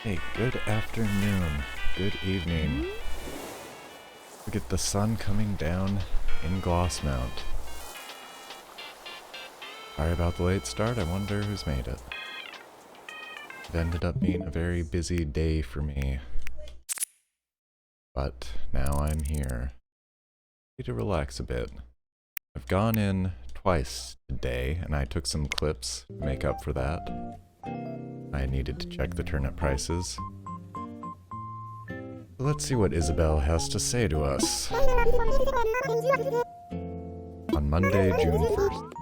Hey, good afternoon, good evening. Look at the sun coming down in Glossmount. Sorry about the late start, I wonder who's made it. It ended up being a very busy day for me. But now I'm here. Need to relax a bit. I've gone in twice today, and I took some clips to make up for that. I needed to check the turnip prices. Let's see what Isabelle has to say to us. On Monday, June 1st.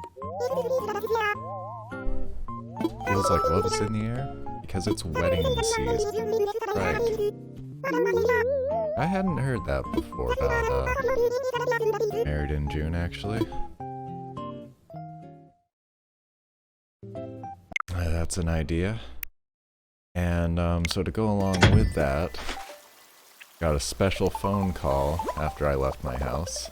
Feels like love is in the air because it's wedding season. Right. I hadn't heard that before about married in June, actually. That's an idea. And so to go along with that, got a special phone call after I left my house.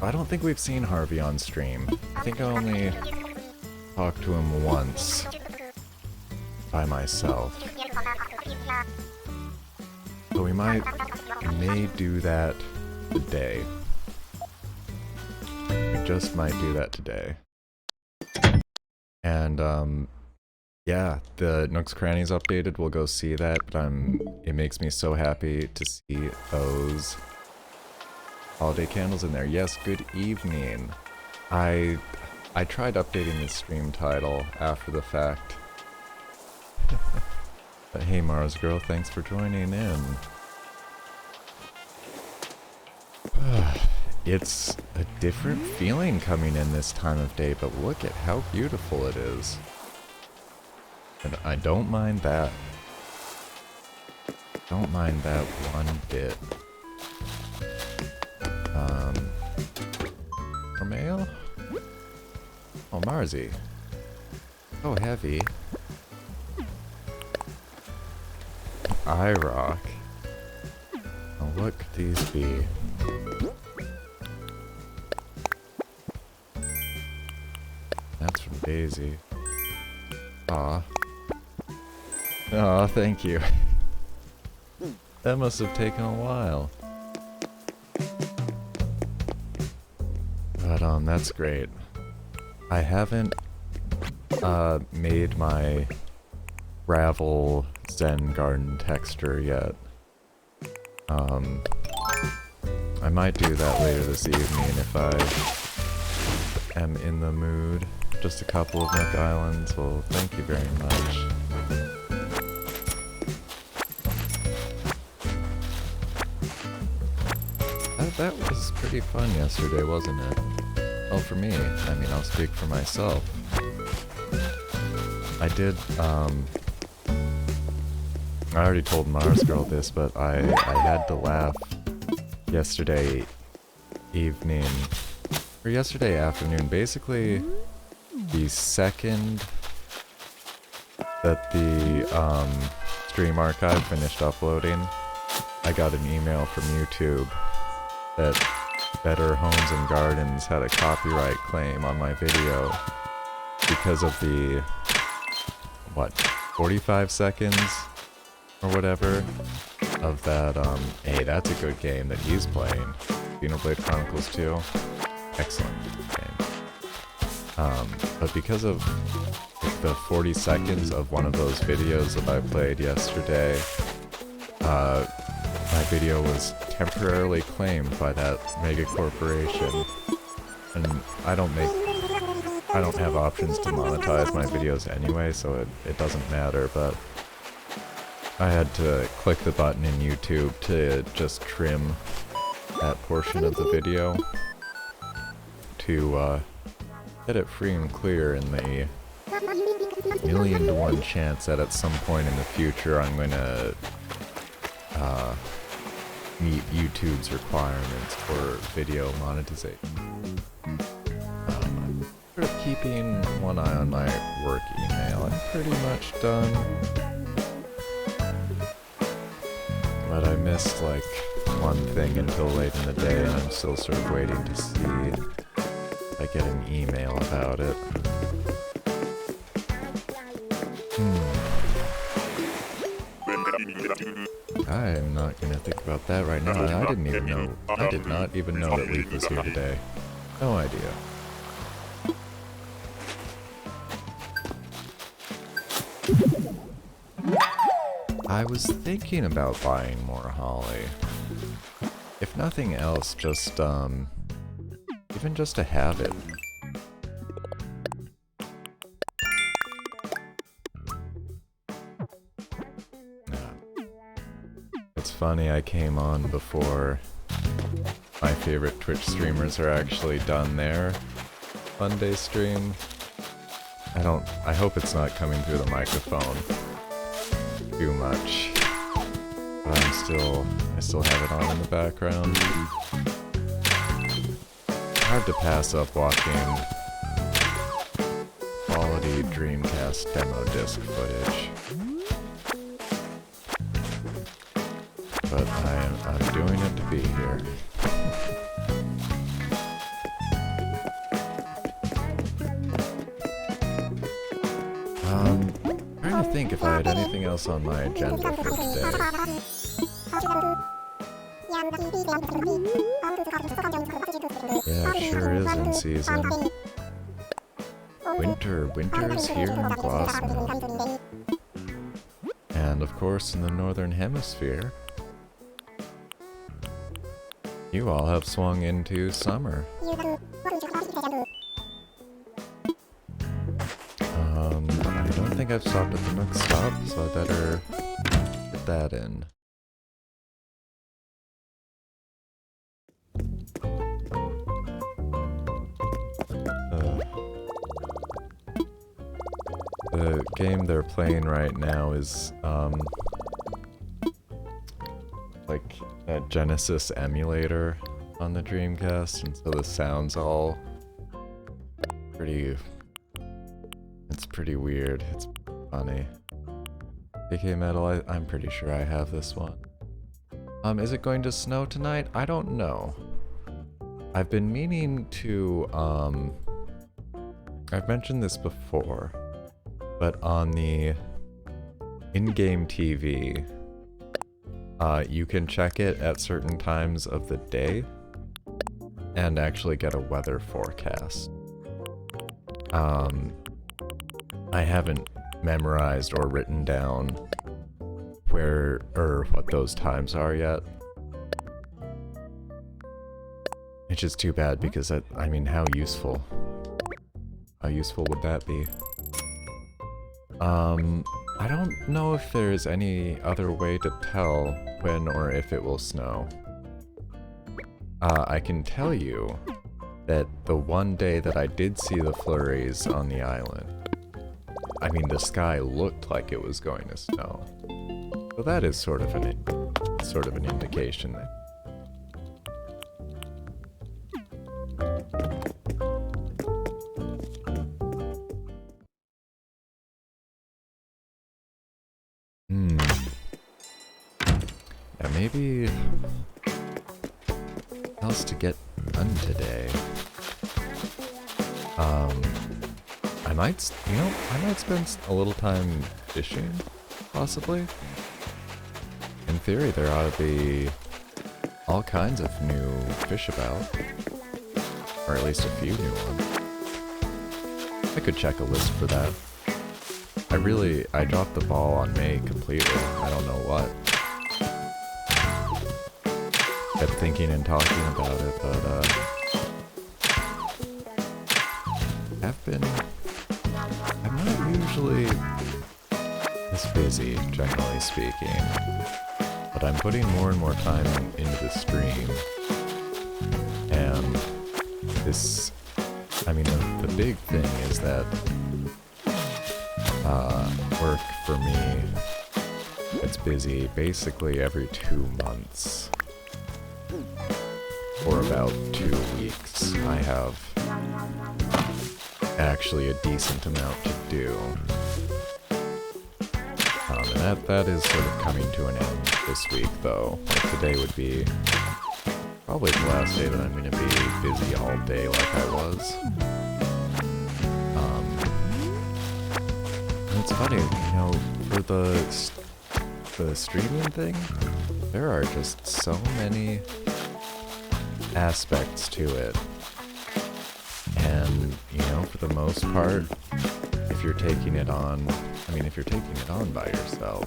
I don't think we've seen Harvey on stream. I think I only talked to him once by myself. So we may do that today. We just might do that today. And yeah, the Nooks Crannies updated, we'll go see that, but it makes me so happy to see those holiday candles in there. Yes, good evening. I tried updating the stream title after the fact. But hey Mars Girl, thanks for joining in. It's a different feeling coming in this time of day, but look at how beautiful it is. And I don't mind that. Don't mind that one bit. Romeo? Oh, Marzi. Oh, heavy. I rock. Now what could these be? That's from Daisy. Aw. Aw, thank you. That must have taken a while. But that's great. I haven't made my Ravel Zen Garden texture yet. I might do that later this evening if I am in the mood. Just a couple of Nook Islands. Well, thank you very much. That was pretty fun yesterday, wasn't it? Well, for me. I mean, I'll speak for myself. I did, I already told Mars Girl this, but I had to laugh yesterday evening, or yesterday afternoon. Basically, the second that the stream archive finished uploading, I got an email from YouTube that Better Homes and Gardens had a copyright claim on my video because of the, 45 seconds or whatever of that, hey, that's a good game that he's playing. Xenoblade Chronicles 2. Excellent game. But because of the 40 seconds of one of those videos that I played yesterday, my video was temporarily claimed by that mega corporation. And I don't have options to monetize my videos anyway, so it doesn't matter, but I had to click the button in YouTube to just trim that portion of the video to get it free and clear in the 1,000,000 to 1 chance that at some point in the future I'm going to meet YouTube's requirements for video monetization. I'm sort of keeping one eye on my work email. I'm pretty much done. But I missed like one thing until late in the day, and I'm still sort of waiting to see I get an email about it. I'm not gonna think about that right now. I didn't even know. I did not even know that Leaf was here today. No idea. I was thinking about buying more holly. If nothing else, just, even just to have it. It's funny, I came on before my favorite Twitch streamers are actually done their Monday stream. I hope it's not coming through the microphone too much. But I still have it on in the background. Hard to pass up watching quality Dreamcast demo disc footage. But I'm doing it to be here. Trying to think if I had anything else on my agenda for today. Yeah, it sure is in season. Winter's here in Glossmouth. And of course in the Northern Hemisphere, you all have swung into summer. I don't think I've stopped at the Nook Stop, so I better get that in. The game they're playing right now is, like a Genesis emulator on the Dreamcast, and so the sound's all it's pretty weird. It's funny. AK Metal, I'm pretty sure I have this one. Is it going to snow tonight? I don't know. I've been meaning to, I've mentioned this before, but on the in-game TV, you can check it at certain times of the day and actually get a weather forecast. I haven't memorized or written down where or what those times are yet. It's just too bad because I mean, how useful would that be? I don't know if there's any other way to tell when or if it will snow. I can tell you that the one day that I did see the flurries on the island, I mean, the sky looked like it was going to snow. So that is sort of an indication there. Yeah, maybe what else to get done today. I might spend a little time fishing, possibly. In theory, there ought to be all kinds of new fish about. Or at least a few new ones. I could check a list for that. I dropped the ball on May completely. I don't know what. Kept thinking and talking about it, but, I'm not usually this busy, generally speaking, but I'm putting more and more time into the stream, and this, I mean, the big thing is that, work for me, it's busy basically every 2 months. For about 2 weeks, I have actually a decent amount to do. And that is sort of coming to an end this week, though. Like, today would be Probably the last day that I'm gonna be busy all day like I was. And it's funny, you know, for the streaming thing, there are just so many aspects to it. And, you know, for the most part, if you're taking it on, if you're taking it on by yourself,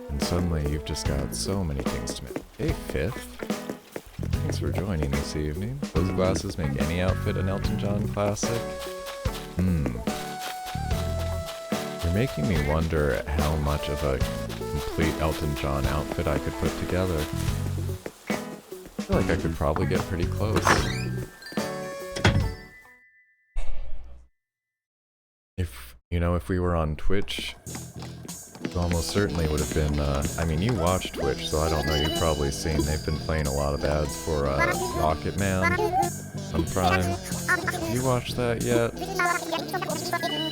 and suddenly you've just got so many things to make. Hey, Fifth. Thanks for joining this evening. Those glasses make any outfit an Elton John classic? You're making me wonder how much of a complete Elton John outfit I could put together. I feel like I could probably get pretty close. If we were on Twitch, it almost certainly would have been, you watch Twitch, so I don't know, you've probably seen, they've been playing a lot of ads for, Rocket Man on Prime. Have you watched that yet?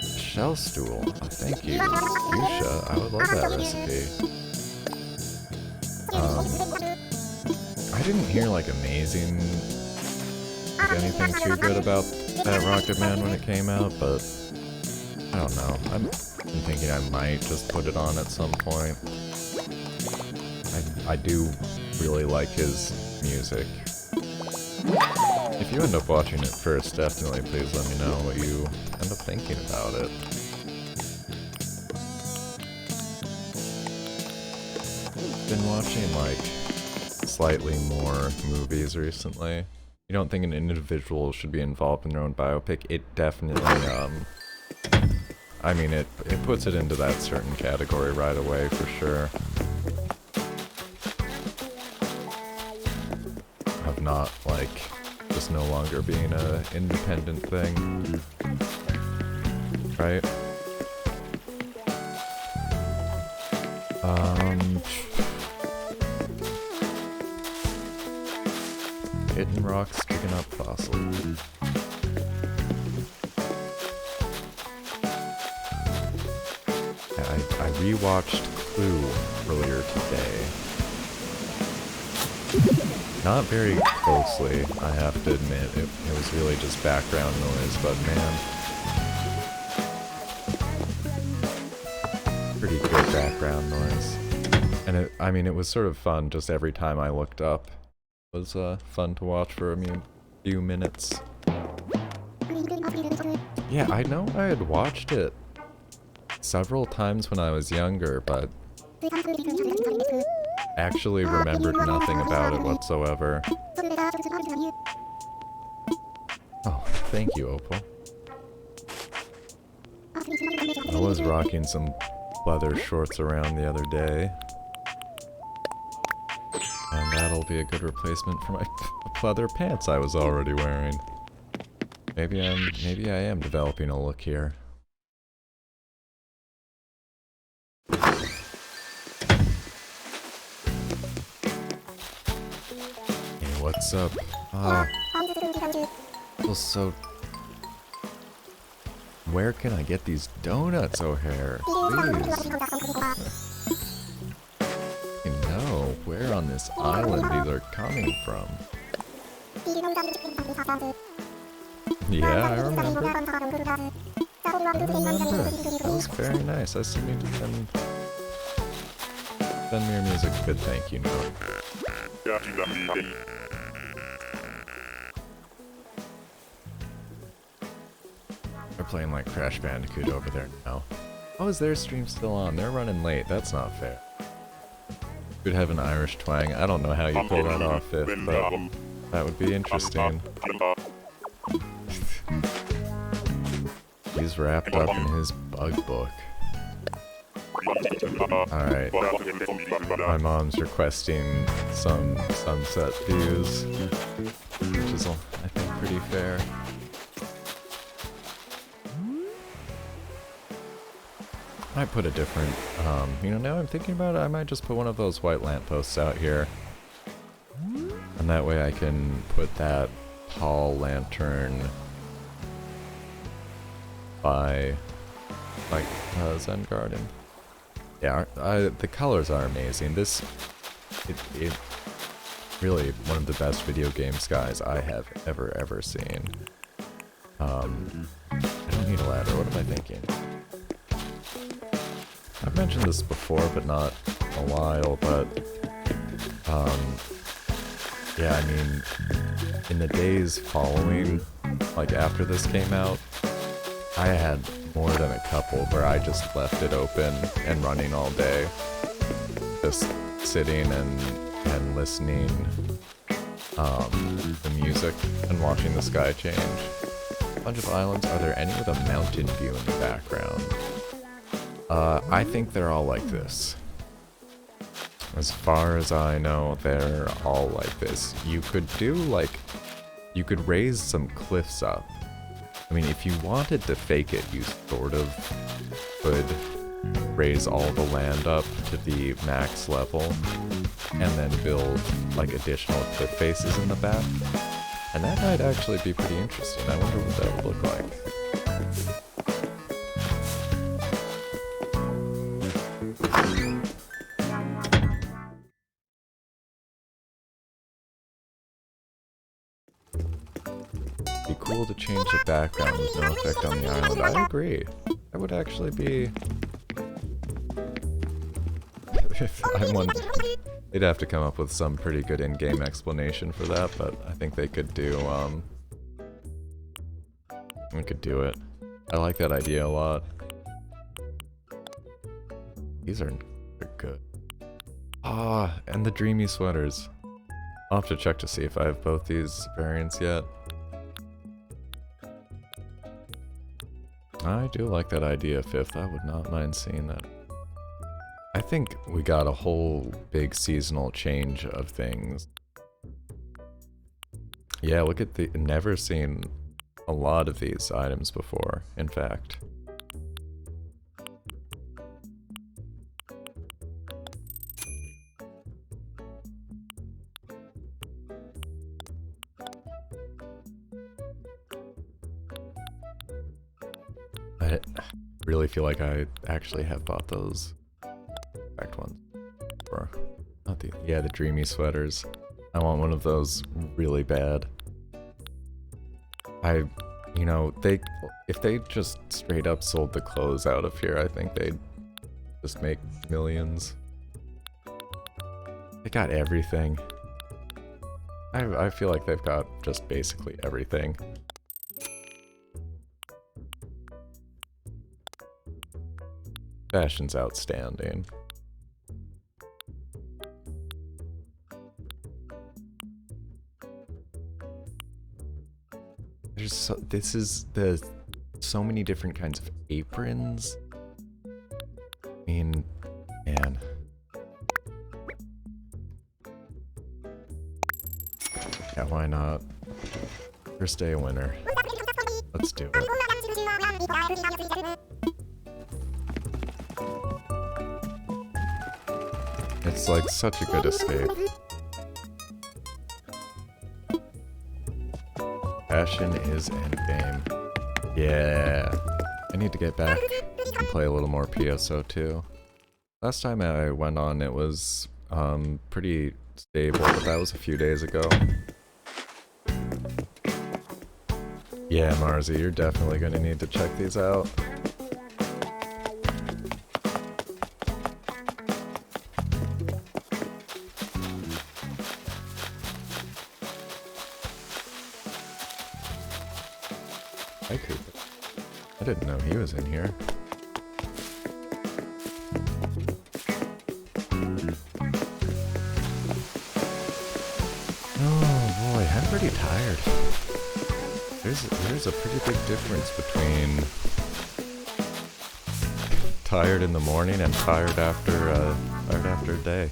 Shell stool. Oh, thank you. Fuchsia, I would love that recipe. I didn't hear, anything too good about that Rocket Man when it came out, but I don't know. I'm thinking I might just put it on at some point. I do really like his music. If you end up watching it first, definitely please let me know what you end up thinking about it. Been watching, slightly more movies recently. You don't think an individual should be involved in their own biopic? It definitely, it puts it into that certain category right away, for sure. Of not, just no longer being a independent thing. Right? Hitting rocks, digging up fossils. I rewatched Clue earlier today. Not very closely, I have to admit. It was really just background noise, but man. Pretty good background noise. And it was sort of fun just every time I looked up. It was fun to watch for a few minutes. Yeah, I know I had watched it several times when I was younger, but actually remembered nothing about it whatsoever. Oh, thank you, Opal. I was rocking some leather shorts around the other day. And that'll be a good replacement for my leather pants I was already wearing. Maybe I am developing a look here. Hey, what's up? So... Where can I get these donuts, O'Hare? Please. Where on this island these are coming from? Yeah, I remember. That was very nice. I still need to send me your music. Good, thank you, no. They're playing Crash Bandicoot over there now. Oh, is their stream still on? They're running late. That's not fair. Could have an Irish twang. I don't know how you pull that off, but that would be interesting. He's wrapped up in his bug book. Alright. My mom's requesting some sunset views, which is, I think, pretty fair. I might put a different, now I'm thinking about it, I might just put one of those white lampposts out here. And that way I can put that tall lantern by, Zen Garden. Yeah, the colors are amazing. really one of the best video game skies I have ever seen. I don't need a ladder, what am I thinking? I've mentioned this before, but not a while, but yeah, I mean, in the days following, like after this came out, I had more than a couple where I just left it open and running all day. Just sitting and listening to music and watching the sky change. A bunch of islands. Are there any with a mountain view in the background? I think they're all like this. As far as I know, they're all like this. You could you could raise some cliffs up. I mean, if you wanted to fake it, you sort of could raise all the land up to the max level and then build like additional cliff faces in the back. And that might actually be pretty interesting. I wonder what that would look like. Be cool to change the background with no effect on the island. I agree. That would actually be... They'd have to come up with some pretty good in-game explanation for that, but I think they could do, we could do it. I like that idea a lot. These are good. Ah, and the dreamy sweaters. I'll have to check to see if I have both these variants yet. I do like that idea, Fifth. I would not mind seeing that. I think we got a whole big seasonal change of things. Yeah, look at the... Never seen a lot of these items before, in fact. I really feel like I actually have bought those exact ones. Or not the... Yeah, the dreamy sweaters. I want one of those really bad. You know, if they just straight up sold the clothes out of here, I think they'd just make millions. They got everything. I feel like they've got just basically everything. Fashion's outstanding. This is so many different kinds of aprons. I mean, man. Yeah, why not? First day of winter. Let's do it. It's like such a good escape. Fashion is endgame. Yeah. I need to get back and play a little more PSO2. Last time I went on, it was pretty stable, but that was a few days ago. Yeah, Marzi, you're definitely gonna need to check these out. Hi, Cooper. I didn't know he was in here. Oh boy, I'm pretty tired. There's a pretty big difference between tired in the morning and tired after a day.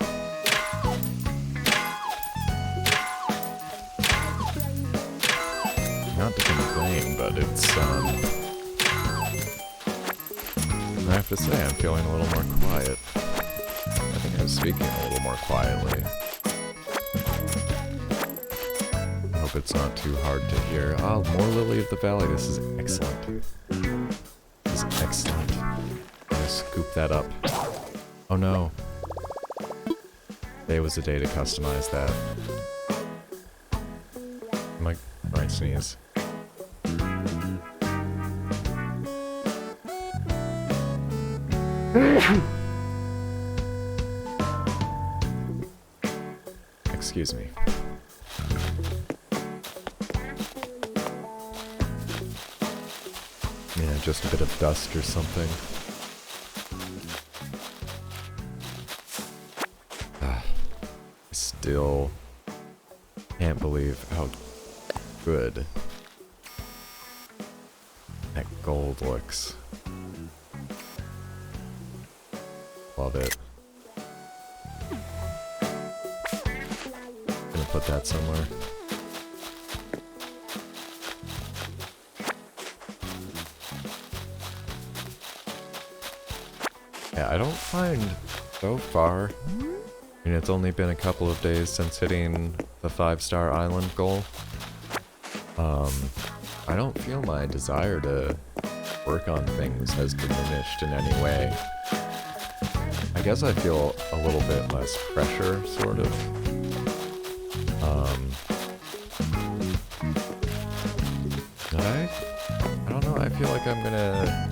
Not to complain, but it's I have to say I'm feeling a little more quiet. I think I'm speaking a little more quietly. I hope it's not too hard to hear. Oh, more Lily of the Valley. This is excellent. This is excellent. I'm gonna scoop that up. Oh no. Today was the day to customize that. I sneeze. Excuse me. Yeah, just a bit of dust or something. I still can't believe how good that gold looks. Love it. Gonna put that somewhere. Yeah, I don't find so far. I mean, it's only been a couple of days since hitting the 5-star island goal. I don't feel my desire to work on things has diminished in any way. I guess I feel a little bit less pressure, sort of. I don't know, I feel like I'm gonna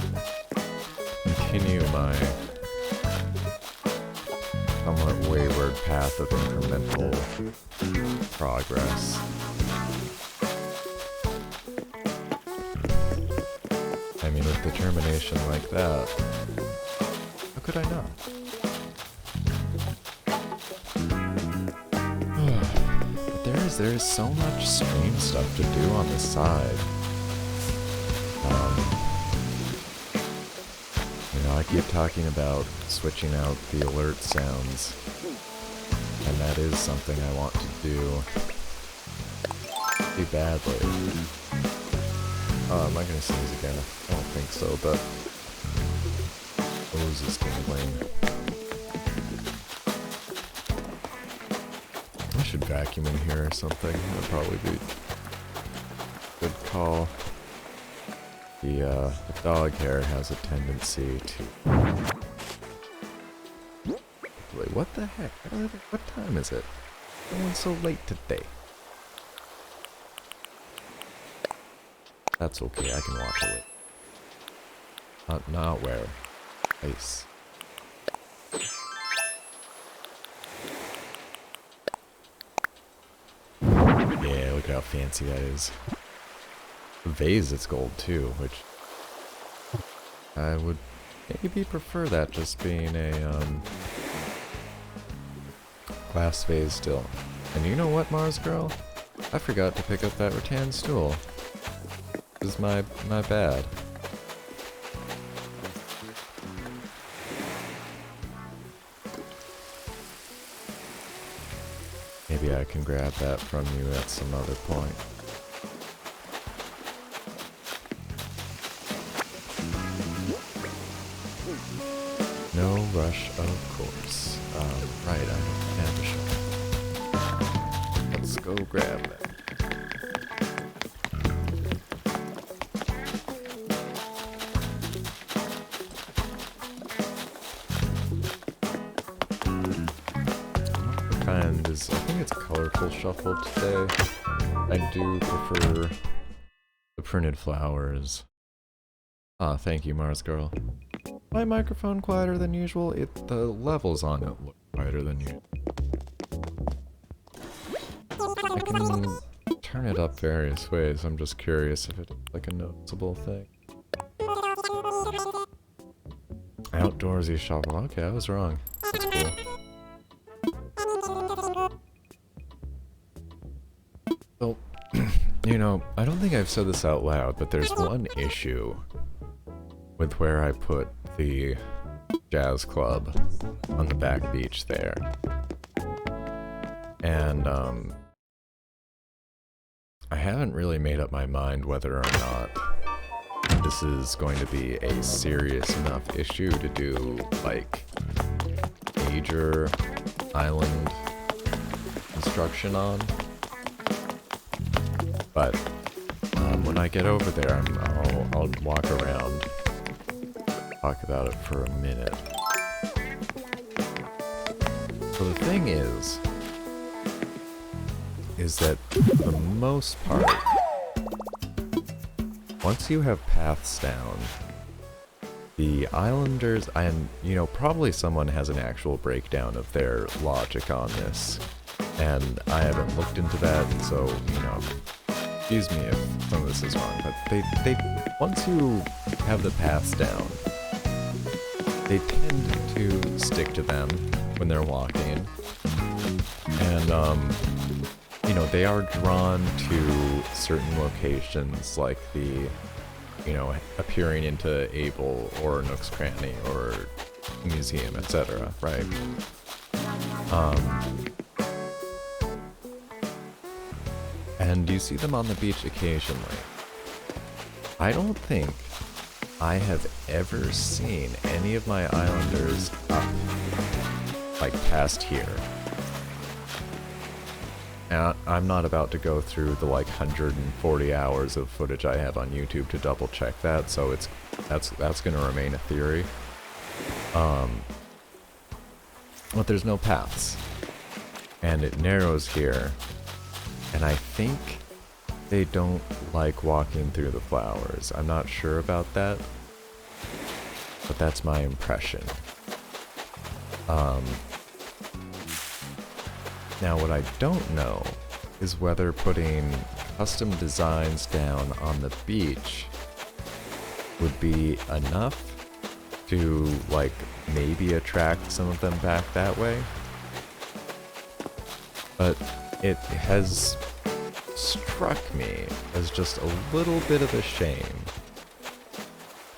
continue my somewhat wayward path of incremental progress. I mean, with determination like that, how could I not? But there's so much stream stuff to do on the side. You know, I keep talking about switching out the alert sounds, and that is something I want to do pretty badly. Am I gonna sneeze again? I don't think so, but nose is tingling. I should vacuum in here or something. That'd probably be a good call. The dog hair has a tendency to... Wait, what the heck? What time is it? Going so late today. That's okay, I can watch it. Not where. Ice. Yeah, look how fancy that is. The vase is gold too, which I would maybe prefer that just being a glass vase still. And you know what, Mars Girl? I forgot to pick up that rattan stool. This is my bad. Maybe I can grab that from you at some other point. No rush, of course. Right, I don't have a show. Let's go grab that. Kind is, I think it's colorful shuffle today. I do prefer the printed flowers. Ah, thank you, Mars Girl. My microphone quieter than usual? The levels on it look quieter than usual. I can turn it up various ways. I'm just curious if it's like a noticeable thing. Outdoorsy shuffle. Okay, I was wrong. That's cool. So, you know, I don't think I've said this out loud, but there's one issue with where I put the jazz club on the back beach there. And, I haven't really made up my mind whether or not this is going to be a serious enough issue to do, like, major island construction on. But, when I get over there, I'll walk around, talk about it for a minute. So the thing is that for the most part, once you have paths down, the islanders, and you know, probably someone has an actual breakdown of their logic on this, and I haven't looked into that, so, you know, excuse me if some of this is wrong, but they once you have the paths down, they tend to stick to them when they're walking, and, you know, they are drawn to certain locations, like the, you know, appearing into Able or Nook's Cranny or Museum, etc., right? And you see them on the beach occasionally. I don't think I have ever seen any of my islanders up, like, past here. And I'm not about to go through the, like, 140 hours of footage I have on YouTube to double check that, so that's gonna remain a theory. But there's no paths. And it narrows here. And I think they don't like walking through the flowers. I'm not sure about that, but that's my impression. Now what I don't know is whether putting custom designs down on the beach would be enough to, like, maybe attract some of them back that way. But it has struck me as just a little bit of a shame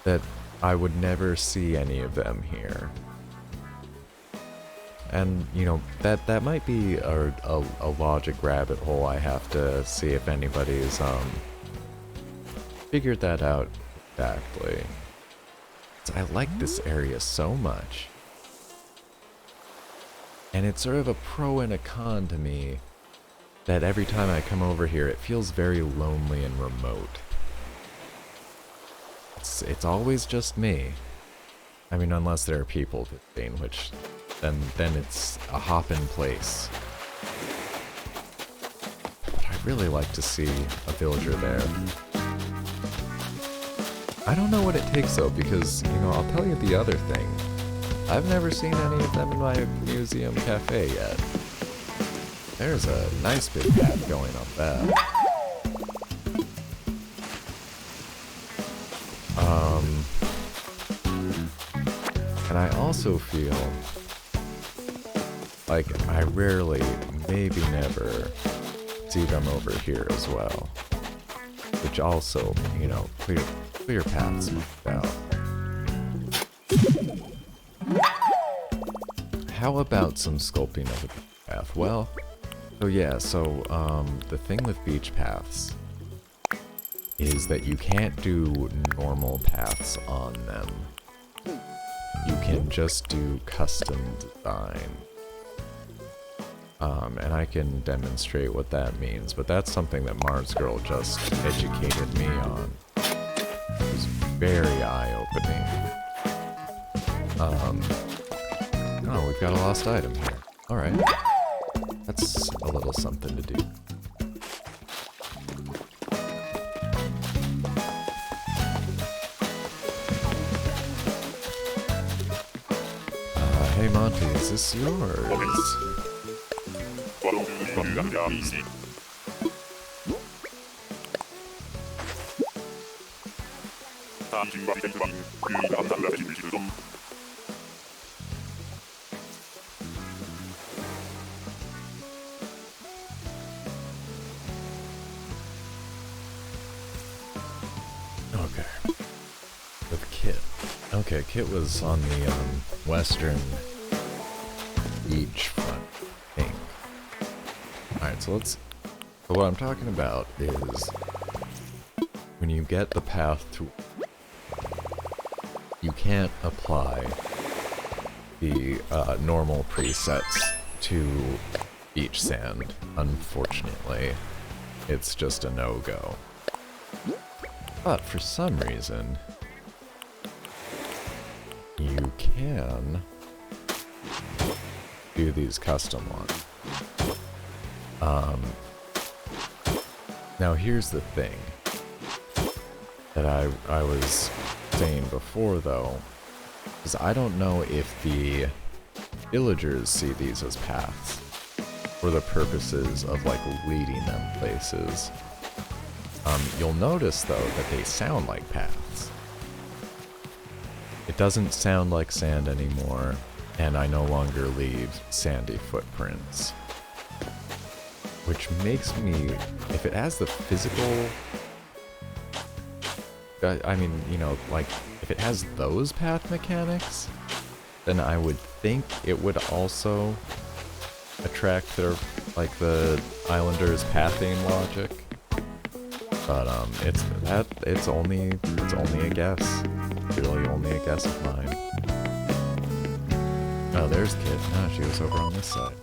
that I would never see any of them here. And, you know, that might be a logic rabbit hole I have to see if anybody's figured that out exactly. I like this area so much. And it's sort of a pro and a con to me that every time I come over here, it feels very lonely and remote. It's always just me. I mean, unless there are people visiting, which then it's a hop-in place. But I'd really like to see a villager there. I don't know what it takes though, because, you know, I'll tell you the other thing. I've never seen any of them in my museum cafe yet. There's a nice big path going up that. And I also feel like I rarely, maybe never, see them over here as well. Which also, you know, clear paths out. How about some sculpting of a beach path? Well, so yeah, the thing with beach paths is that you can't do normal paths on them. You can just do custom design. And I can demonstrate what that means, but that's something that Mars Girl just educated me on. It was very eye-opening. Oh, we've got a lost item here. Alright. That's a little something to do. Hey Monty, is this yours? Okay. With Kit. Okay, Kit was on the western beach front, I think. Alright, so what I'm talking about is when you get the path to, you can't apply the normal presets to beach sand, unfortunately. It's just a no-go. But for some reason, you can do these custom ones. Now here's the thing. that I was saying before, though, is I don't know if the villagers see these as paths for the purposes of, like, leading them places. You'll notice, though, that they sound like paths. It doesn't sound like sand anymore, and I no longer leave sandy footprints. Which makes me, if it has the physical, I mean, you know, like, if it has those path mechanics, then I would think it would also attract their, like, the islanders' pathing logic. But it's only a guess. Really only a guess of mine. Oh, there's Kit. Ah, she was over on this side.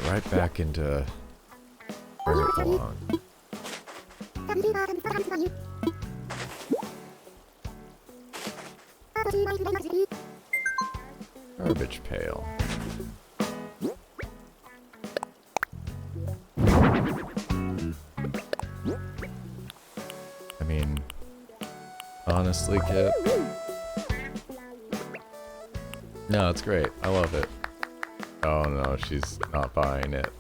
Right back into where it belongs. Garbage pail. I mean, honestly, Kit. No, it's great. I love it. Oh no, she's not buying it.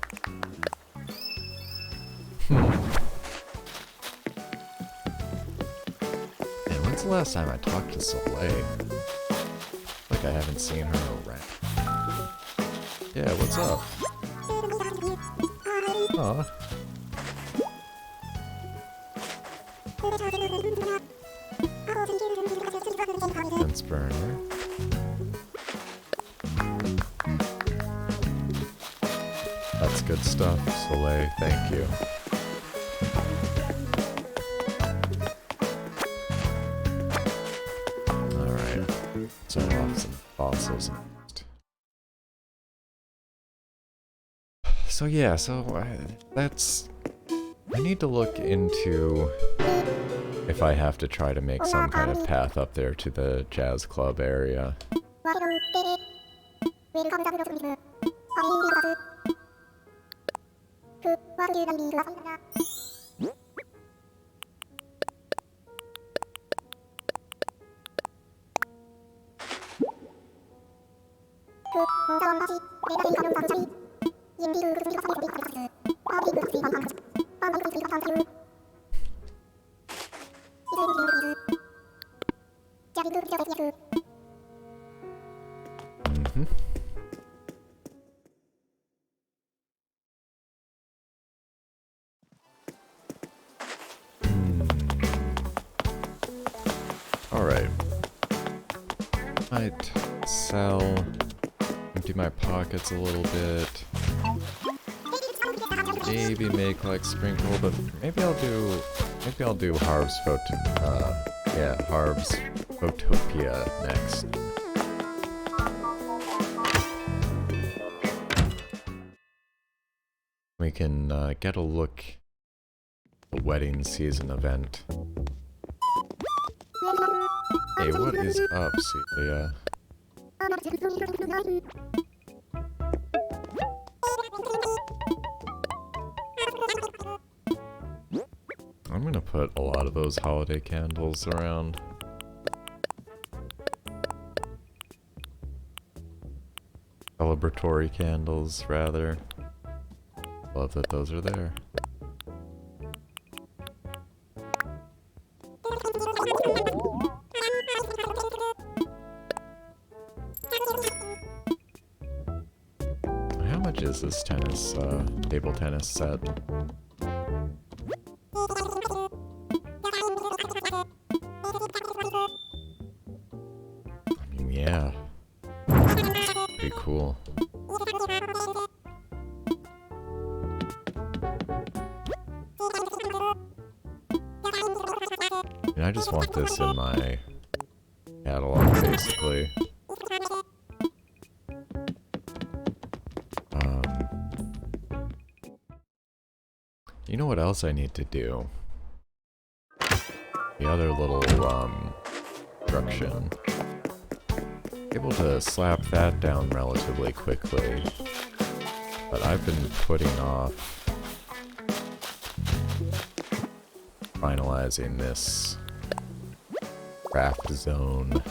And when's the last time I talked to Soleil? Like I haven't seen her around. Yeah, what's up? Aw. Fence burner. That's good stuff, Soleil. Thank you. Alright. So off some fossils next. So yeah, that's... I need to look into if I have to try to make some kind of path up there to the jazz club area. Alright. Might sell, empty my pockets a little bit. Maybe make like sprinkle, but maybe I'll do Harv's Harv's Photopia next. We can get a look at the wedding season event. Hey, what is up, Celia? I'm gonna put a lot of those holiday candles around. Celebratory candles, rather. Love that those are there. How much is this tennis, table tennis set? I mean, yeah. Pretty cool. And I just want this in my catalog, basically. You know what else I need to do? The other little, construction. Able to slap that down relatively quickly. But I've been putting off finalizing this craft zone.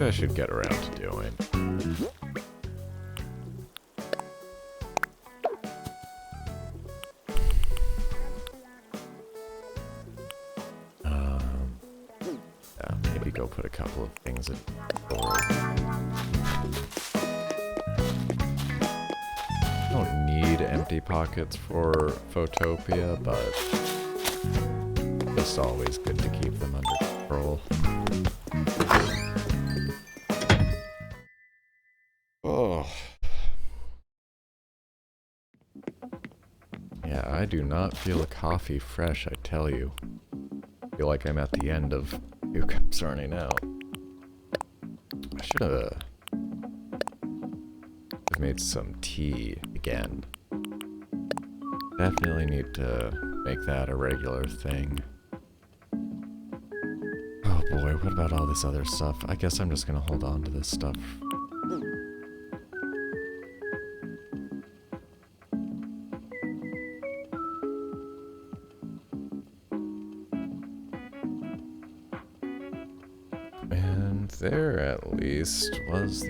I should get around to doing. Yeah, maybe go put a couple of things in forward. I don't need empty pockets for Photopia, but it's always good to keep them under control. Oh. Yeah, I do not feel a coffee fresh, I tell you. I feel like I'm at the end of 2 cups running out. I should have made some tea again. Definitely need to make that a regular thing. Oh boy, what about all this other stuff? I guess I'm just gonna hold on to this stuff. And there at least was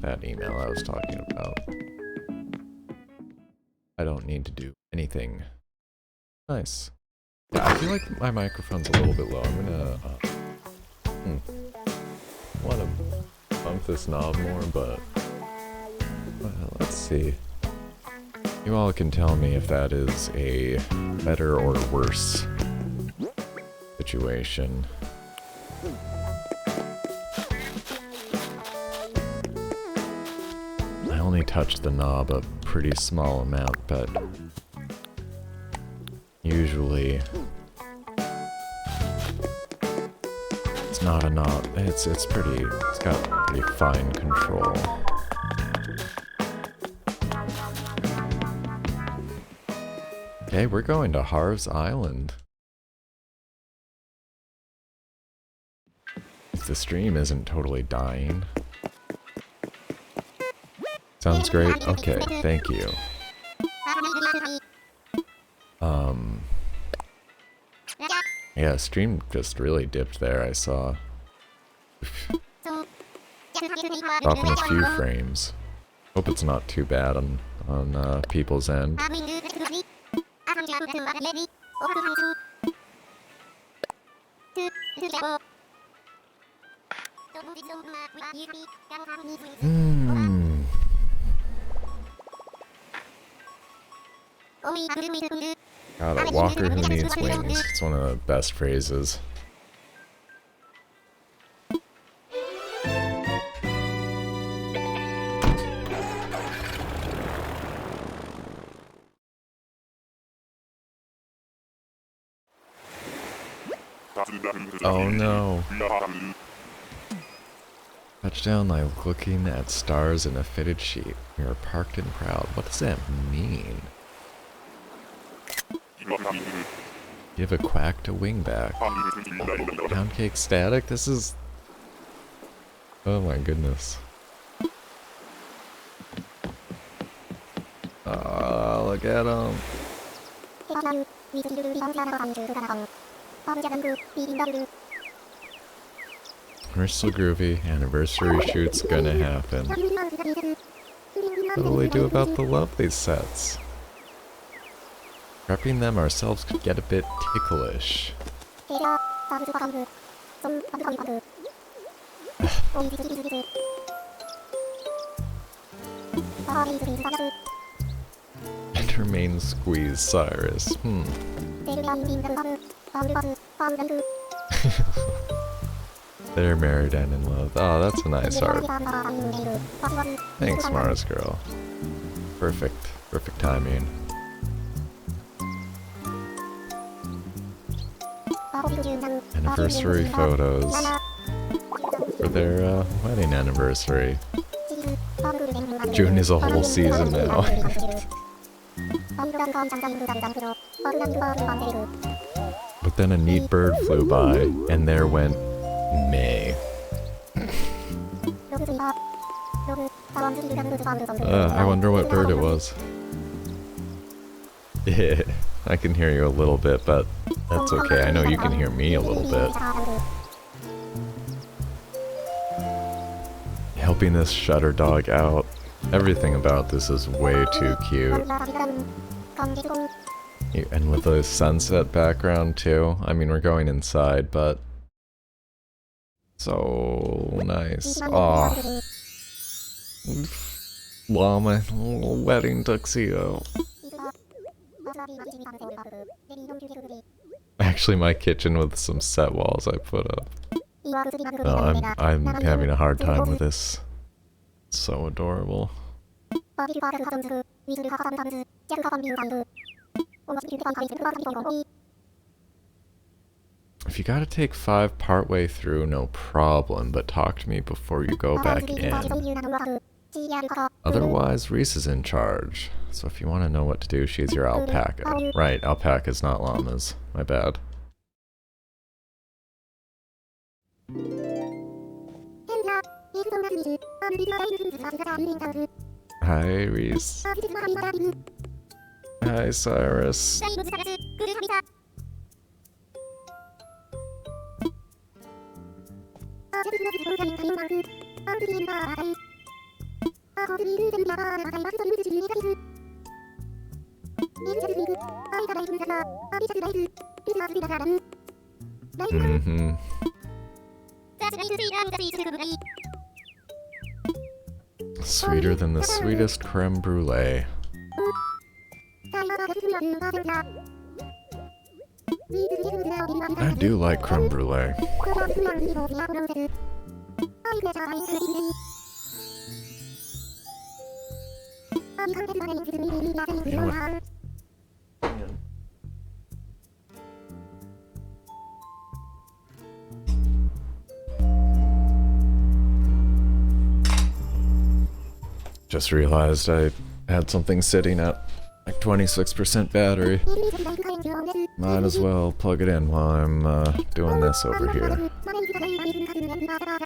that email I was talking about. I don't need to do anything. Nice. Yeah, I feel like my microphone's a little bit low. I'm gonna want to bump this knob more, but let's see. You all can tell me if that is a better or worse situation. I only touched the knob a pretty small amount, but usually it's not a knob. It's got pretty fine control. Okay, we're going to Harv's Island. If the stream isn't totally dying. Sounds great. Okay, thank you. Yeah, stream just really dipped there, I saw. Dropping a few frames. Hope it's not too bad on people's end. God, a walker who needs wings. It's one of the best phrases. Oh no. Touchdown like looking at stars in a fitted sheet. You're parked and proud. What does that mean? Give a quack to wingback. Pound cake static? This is... Oh my goodness. Oh, look at him. Crystal Groovy anniversary shoot's gonna happen. What will we do about the lovely sets? Prepping them ourselves could get a bit ticklish. Entermain squeeze Cyrus. They're married and in love. Oh, that's a nice art. Thanks, Mars girl. Perfect. Perfect timing. Anniversary photos for their wedding anniversary. June is a whole season now. But then a neat bird flew by, and there went May. I wonder what bird it was. I can hear you a little bit, but that's okay. I know you can hear me a little bit. Helping this shutter dog out. Everything about this is way too cute. And with the sunset background too. I mean, we're going inside, but so nice. Aw. Llama, wedding tuxedo. Actually, my kitchen with some set walls I put up. No, I'm having a hard time with this. It's so adorable. If you gotta take 5 partway through, no problem, but talk to me before you go back in. Otherwise, Reese is in charge. So if you want to know what to do, she's your alpaca. Right, alpacas, not llamas. My bad. Hi, Reese. Hi, Cyrus. Mm-hmm. Sweeter than the sweetest creme brulee. I do like creme brulee. You know what? Just realized I had something sitting at like 26% battery. Might as well plug it in while I'm doing this over here.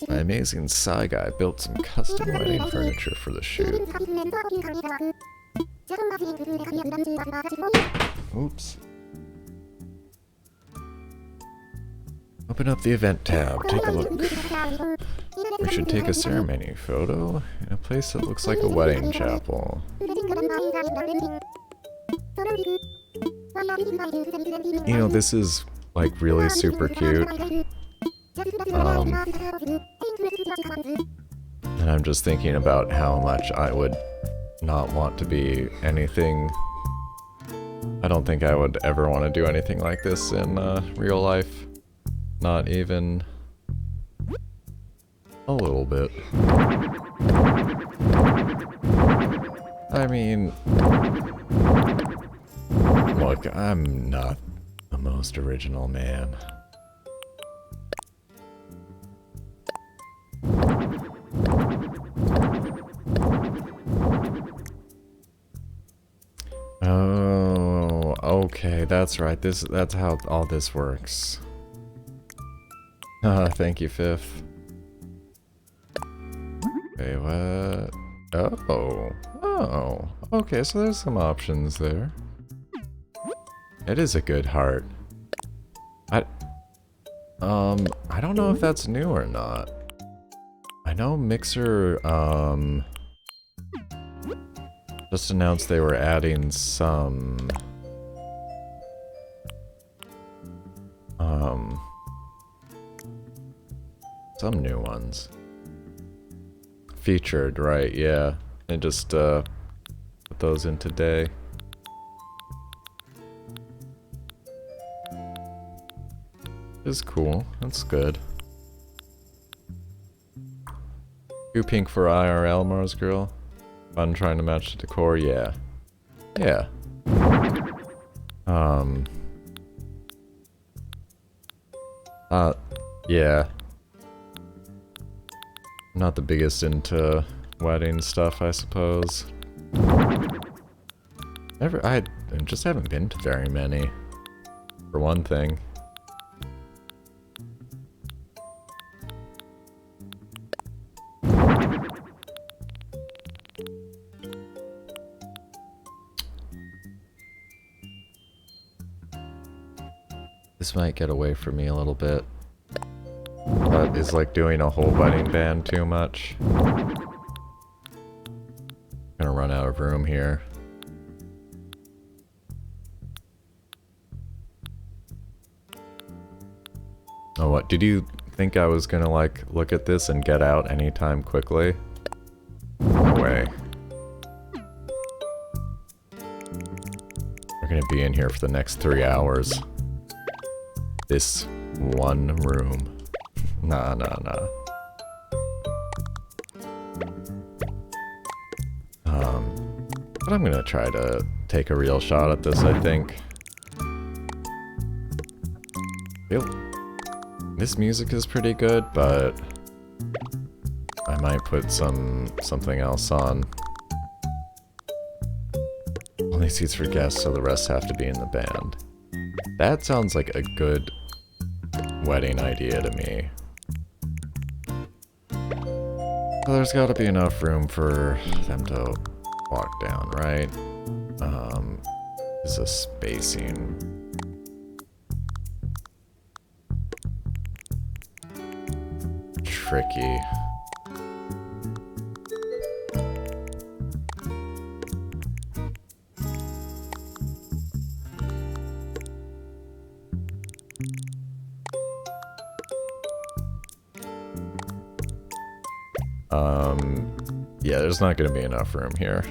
My amazing Psy guy built some custom wedding furniture for the shoot. Oops. Open up the event tab, take a look. We should take a ceremony photo in a place that looks like a wedding chapel. You know, this is like really super cute. And I'm just thinking about how much I would not want to be anything. I don't think I would ever want to do anything like this in real life. Not even a little bit. I mean, look, I'm not the most original man. Oh, okay, that's right. That's how all this works. Thank you, Fifth. Okay, what? Oh, okay, so there's some options there. It is a good heart. I don't know if that's new or not. I know Mixer, just announced they were adding some, some new ones. Featured, right, yeah. I just, put those in today. Is cool, that's good. Too pink for IRL, Mars Girl? Fun trying to match the decor, yeah. Yeah. Yeah. Not the biggest into wedding stuff, I suppose. I just haven't been to very many, for one thing. this might get away from me a little bit. But is like doing a whole wedding band too much? Gonna run out of room here. Oh, what? Did you think I was gonna like look at this and get out anytime quickly? No way. We're gonna be in here for the next 3 hours. This one room. Nah. But I'm gonna try to take a real shot at this, I think. This music is pretty good, but I might put something else on. Only seats for guests, so the rest have to be in the band. That sounds like a good wedding idea to me. Well, there's gotta be enough room for them to walk down, right? Is a spacing. Tricky. Yeah, there's not gonna be enough room here.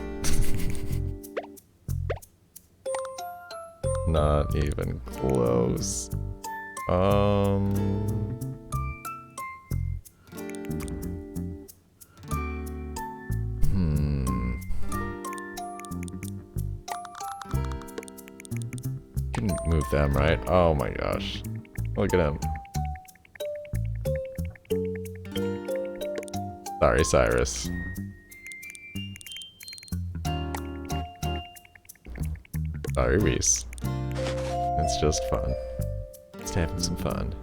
Not even close. Can move them, right? Oh my gosh. Look at him. Sorry, Cyrus. Sorry, Reese. It's just fun. Just having some fun.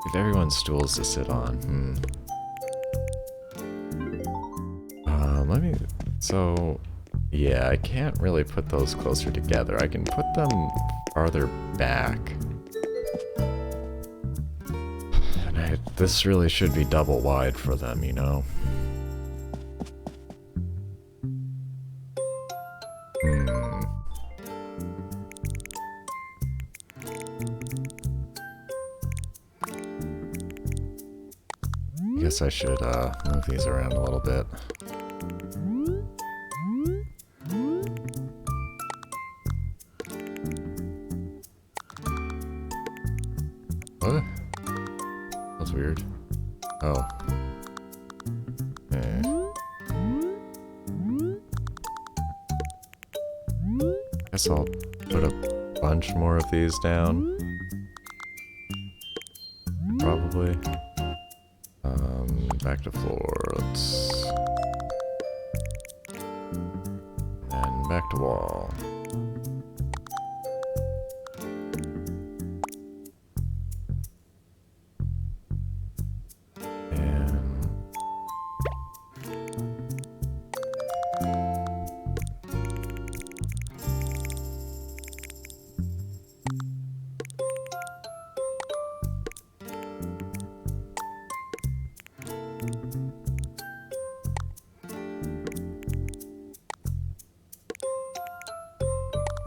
Give everyone stools to sit on. Let me... So... Yeah, I can't really put those closer together. I can put them farther back. And this really should be double wide for them, you know? I guess I should move these around a little bit. What? That's weird. Oh. Guess I'll put a bunch more of these down. Probably. Back to floor. Let's... And back to wall.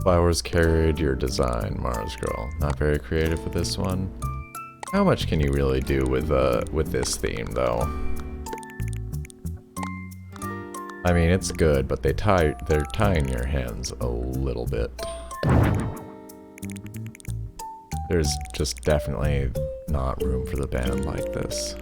Flowers carried your design, Mars Girl. Not very creative with this one. How much can you really do with this theme, though? I mean, it's good, but they're tying your hands a little bit. There's just definitely not room for the band like this.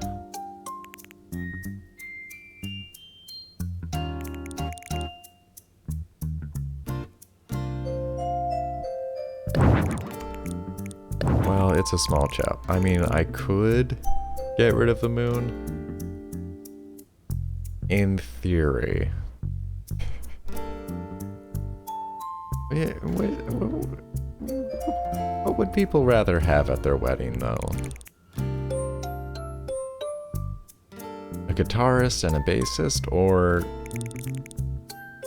Well, it's a small chap. I mean, I could get rid of the moon. In theory. Yeah, what would people rather have at their wedding, though? A guitarist and a bassist, or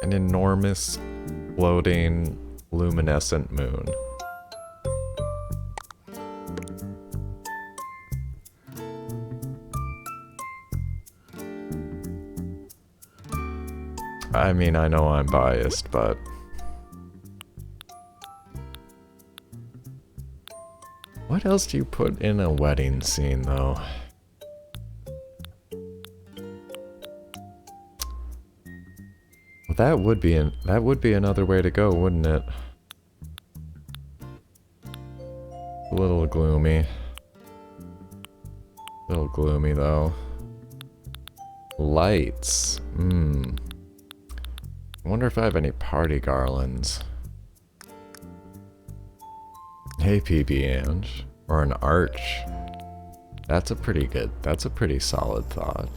an enormous, floating, luminescent moon? I mean, I know I'm biased, but... What else do you put in a wedding scene, though? Well, that would be another way to go, wouldn't it? A little gloomy. A little gloomy, though. Lights. I wonder if I have any party garlands. Hey, PB Ange. Or an arch. That's a pretty solid thought.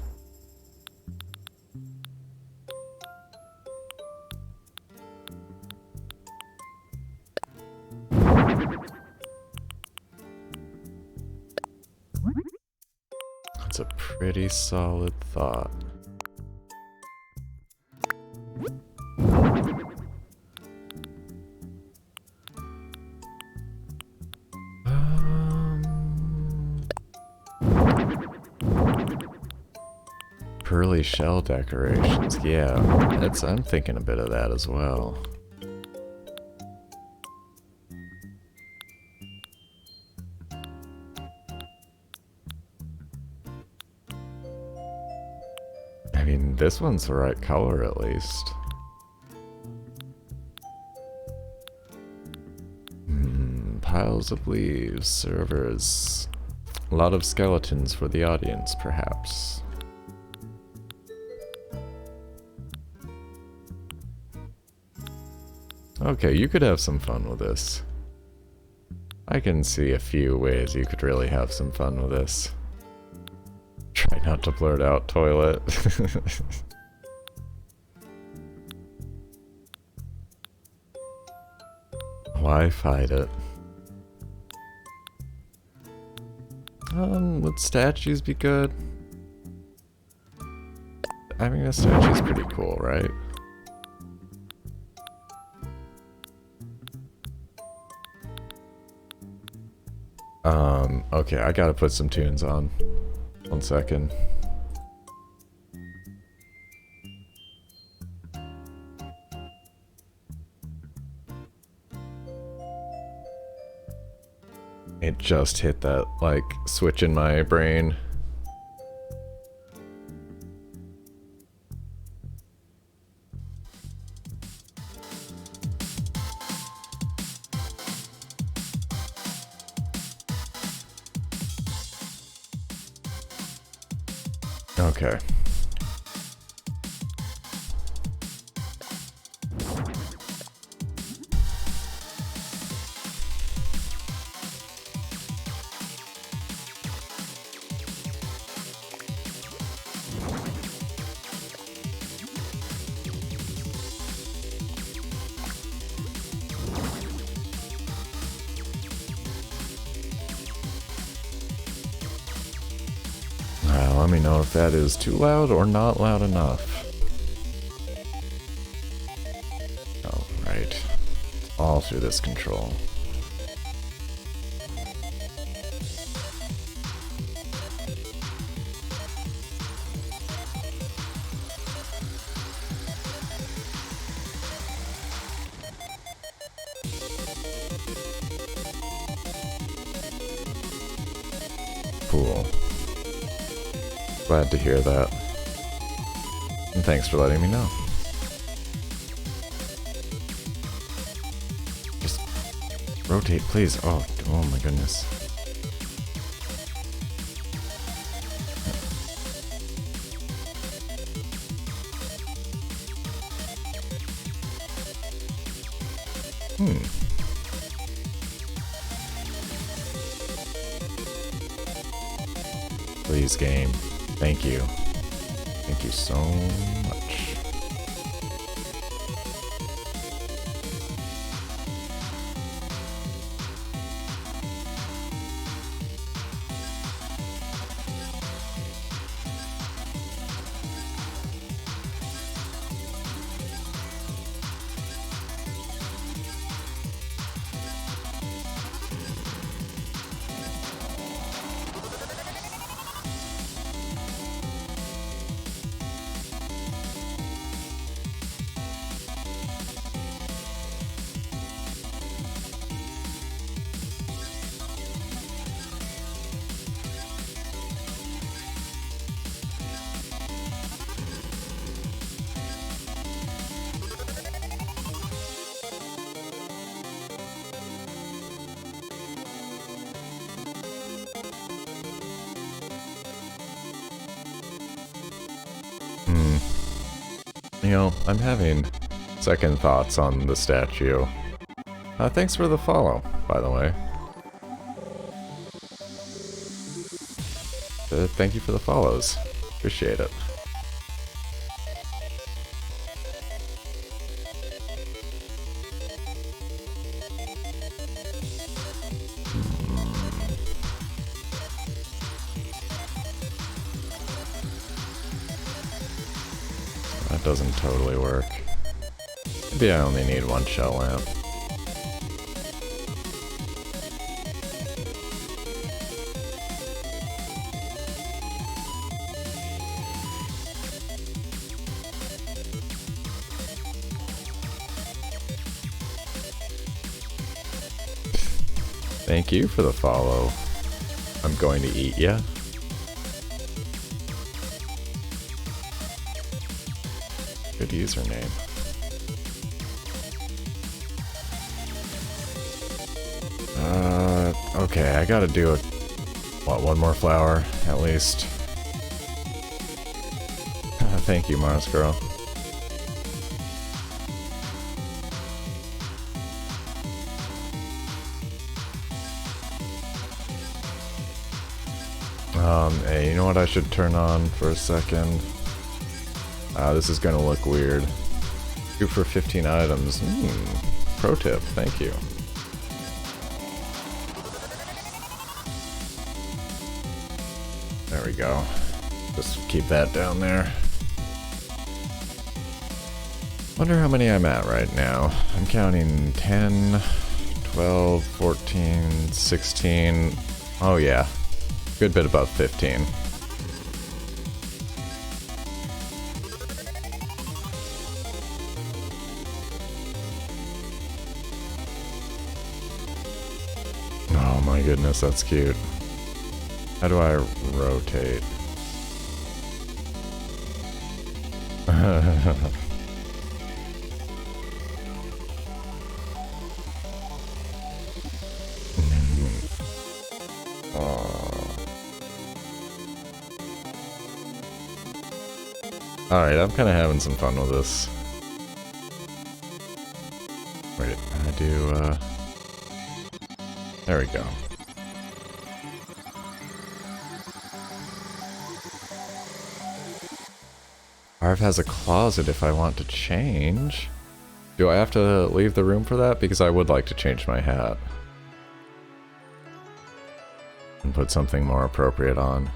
That's a pretty solid thought. Pearly shell decorations. Yeah, I'm thinking a bit of that as well. I mean, this one's the right color at least. Piles of leaves, servers. A lot of skeletons for the audience, perhaps. Okay, you could have some fun with this. I can see a few ways you could really have some fun with this. Try not to blurt out toilet. Why fight it? Would statues be good? I mean, a statue's pretty cool, right? Okay, I gotta put some tunes on. 1 second. It just hit that, like, switch in my brain. Okay. Let me know if that is too loud or not loud enough. Oh, right. All through this control. Cool. Glad to hear that. And thanks for letting me know. Just rotate, please. Oh my goodness. Please, game. Thank you. Thank you so much. You know, I'm having second thoughts on the statue. Thanks for the follow, by the way. Thank you for the follows. Appreciate it. That doesn't totally work. Maybe I only need one shell lamp. Thank you for the follow. I'm going to eat ya. Good username. Okay, I gotta do one more flower, at least. Thank you, Mars Girl. Hey, you know what I should turn on for a second? This is gonna look weird. 2 for 15 items. Pro tip, thank you. There we go. Just keep that down there. Wonder how many I'm at right now. I'm counting 10, 12, 14, 16. Oh yeah. Good bit above 15. Oh my goodness, that's cute. How do I rotate? Alright, I'm kind of having some fun with this. Wait, I do, there we go. Harv has a closet if I want to change. Do I have to leave the room for that? Because I would like to change my hat. And put something more appropriate on.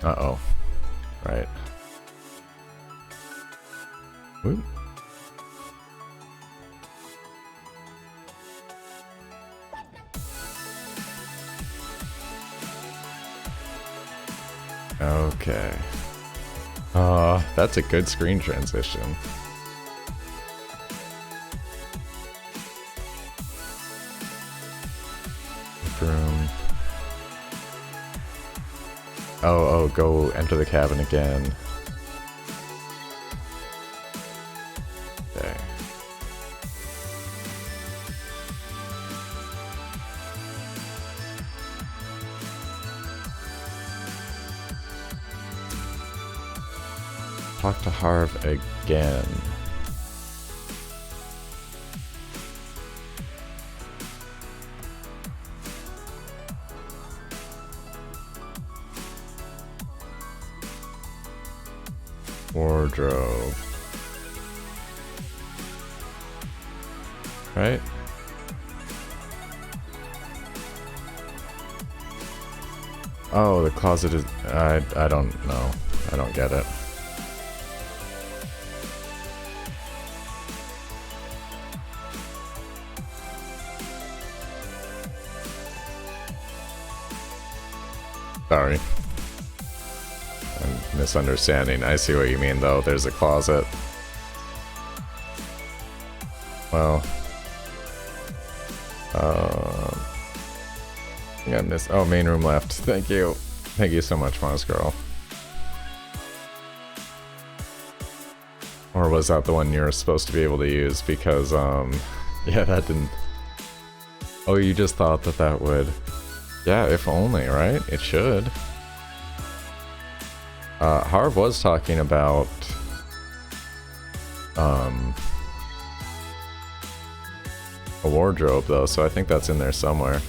Uh-oh. Right. Whoop. Okay. That's a good screen transition. Room. Oh, go enter the cabin again. Okay. Talk to Harv again. Wardrobe. Right? Oh, the closet is... I don't know. I don't get it. Sorry. I'm misunderstanding. I see what you mean, though. There's a closet. Well... I missed... Oh, main room left. Thank you. Thank you so much, Mouse Girl. Or was that the one you were supposed to be able to use? Because, yeah, that didn't... Oh, you just thought that that would Yeah, if only, right? It should. Harv was talking about a wardrobe though, so I think that's in there somewhere.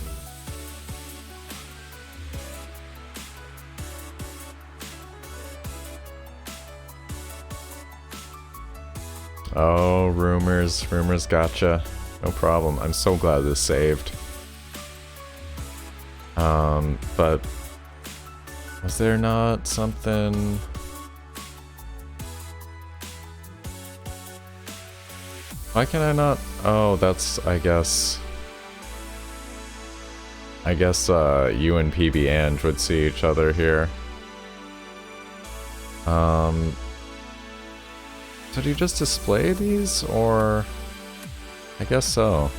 Oh, rumors, gotcha. No problem. I'm so glad this saved. But was there not something? Why can I not? Oh, that's, I guess you and PB Ange would see each other here. Did he just display these, or? I guess so.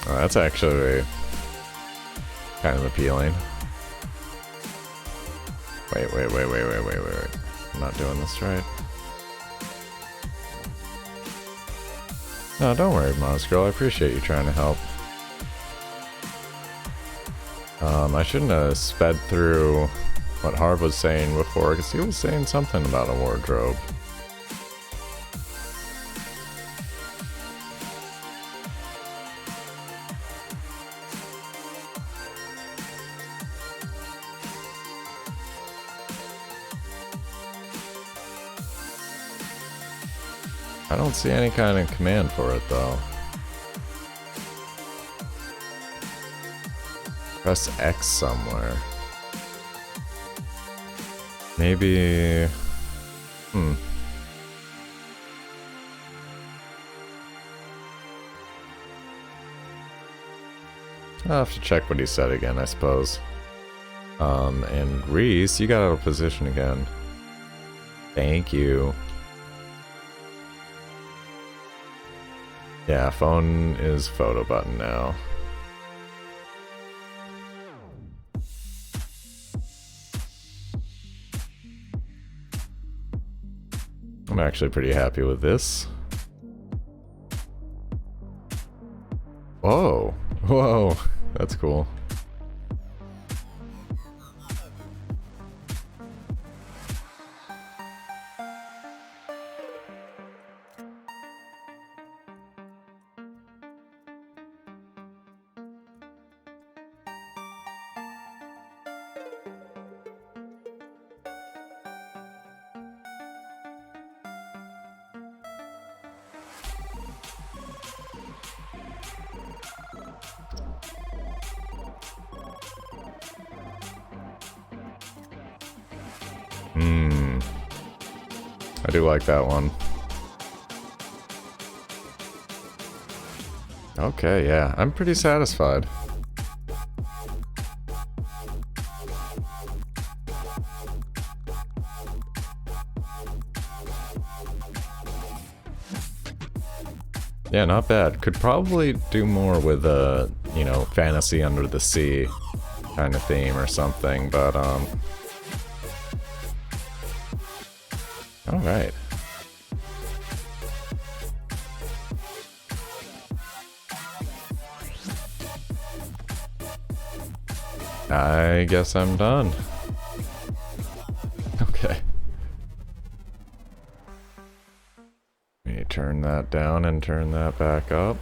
Oh, that's actually kind of appealing. Wait. I'm not doing this right. No, don't worry, Moss Girl. I appreciate you trying to help. I shouldn't have sped through what Harv was saying before, because he was saying something about a wardrobe. I don't see any kind of command for it, though. Press X somewhere. Maybe... I'll have to check what he said again, I suppose. And Reese, you got out of position again. Thank you. Yeah, phone is photo button now. I'm actually pretty happy with this. Whoa, whoa, that's cool. I do like that one. Okay, yeah, I'm pretty satisfied. Yeah, not bad. Could probably do more with a, you know, fantasy under the sea kind of theme or something, but alright. I guess I'm done. Okay. Let me turn that down and turn that back up.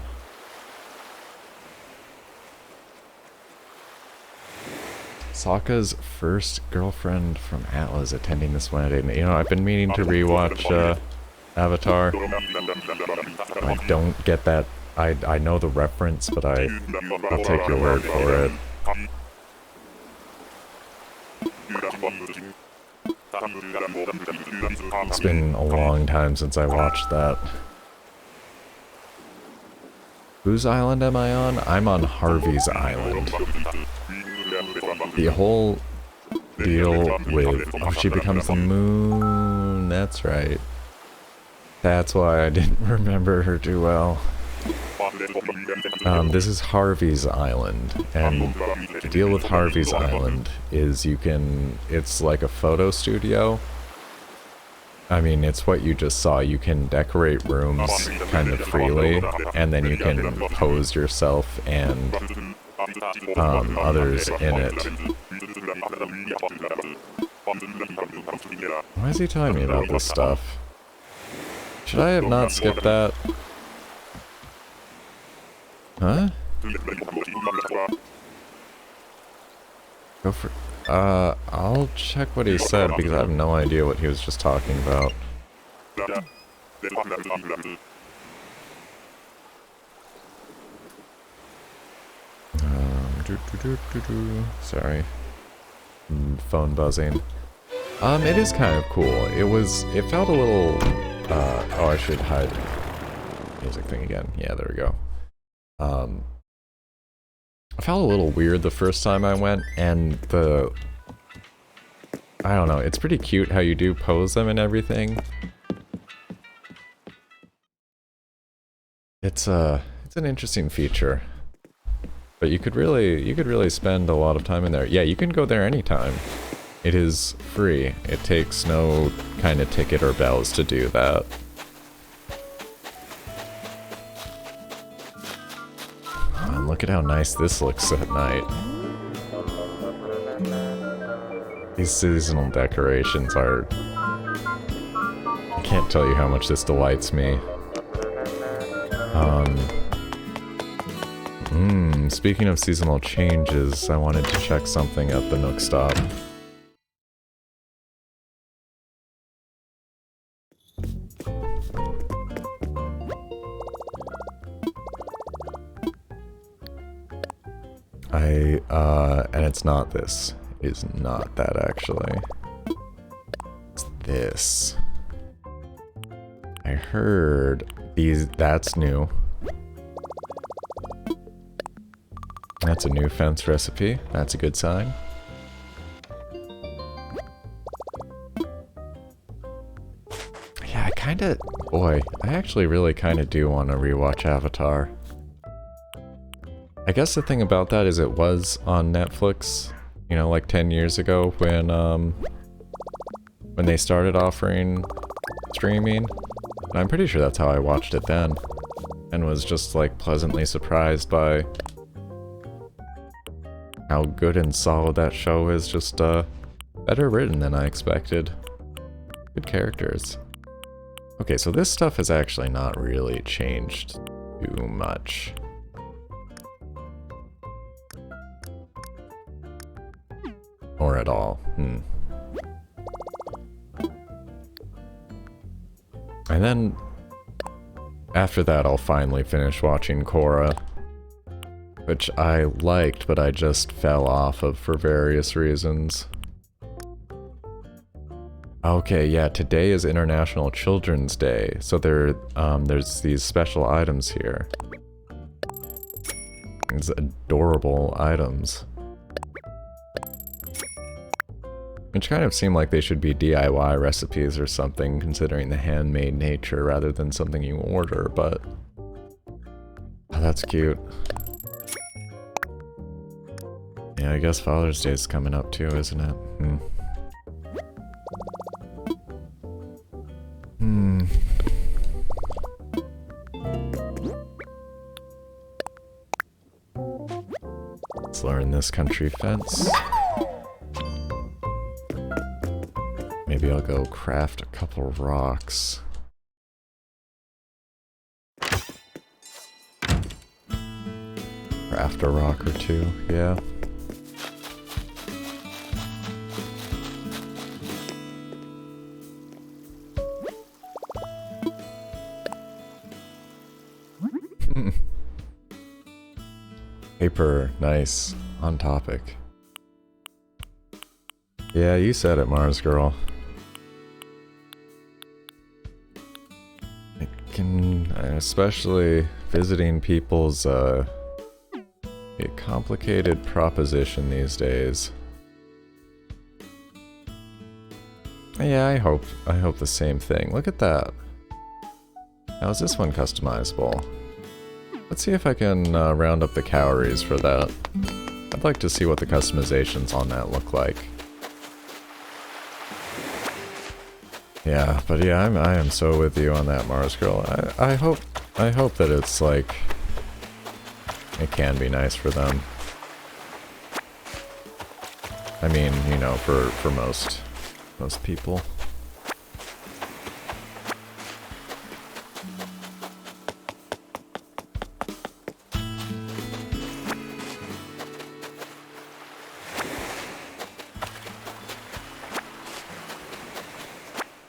Sokka's first girlfriend from Atlas attending this wedding. You know, I've been meaning to rewatch Avatar. I don't get that. I know the reference, but I'll take your word for it. It's been a long time since I watched that. Whose island am I on? I'm on Harvey's island. The whole deal with... Oh, she becomes the moon. That's right. That's why I didn't remember her too well. This is Harvey's island, and the deal with Harvey's island is you can... It's like a photo studio, I mean, it's what you just saw. You can decorate rooms kind of freely, and then you can pose yourself and others in it. Why is he telling me about this stuff? Should I have not skipped that? Huh? Go for... I'll check what he said because I have no idea what he was just talking about. Sorry. Phone buzzing. It is kind of cool. It felt a little, oh, I should hide music thing again. Yeah, there we go. I felt a little weird the first time I went, and I don't know, it's pretty cute how you do pose them and everything. It's an interesting feature. But you could really spend a lot of time in there. Yeah, you can go there anytime. It is free. It takes no kind of ticket or bells to do that. And look at how nice this looks at night. These seasonal decorations are... I can't tell you how much this delights me. Speaking of seasonal changes, I wanted to check something at the Nook Stop. And it's not this. It is not that, actually. It's this. I heard that's new. That's a new fence recipe. That's a good sign. Yeah, boy, I actually really kinda do want to rewatch Avatar. I guess the thing about that is it was on Netflix, you know, like 10 years ago when they started offering streaming. And I'm pretty sure that's how I watched it then. And was just like pleasantly surprised by how good and solid that show is. Just better written than I expected. Good characters. Okay, so this stuff has actually not really changed too much. Or at all. And then, after that, I'll finally finish watching Korra. Which I liked, but I just fell off of for various reasons. Okay, yeah, today is International Children's Day, so there's these special items here. These adorable items. Which kind of seem like they should be DIY recipes or something, considering the handmade nature rather than something you order, but... Oh, that's cute. Yeah, I guess Father's Day is coming up too, isn't it? Let's learn this country fence. Maybe I'll go craft a couple rocks. Craft a rock or two, yeah. Paper, nice. On topic. Yeah, you said it, Mars Girl. It can, especially visiting people's, be a complicated proposition these days. Yeah, I hope the same thing. Look at that. How is this one customizable? Let's see if I can round up the calories for that. I'd like to see what the customizations on that look like. Yeah, but yeah, I am so with you on that, Mars Girl. I hope that it's like it can be nice for them. I mean, you know, for most people.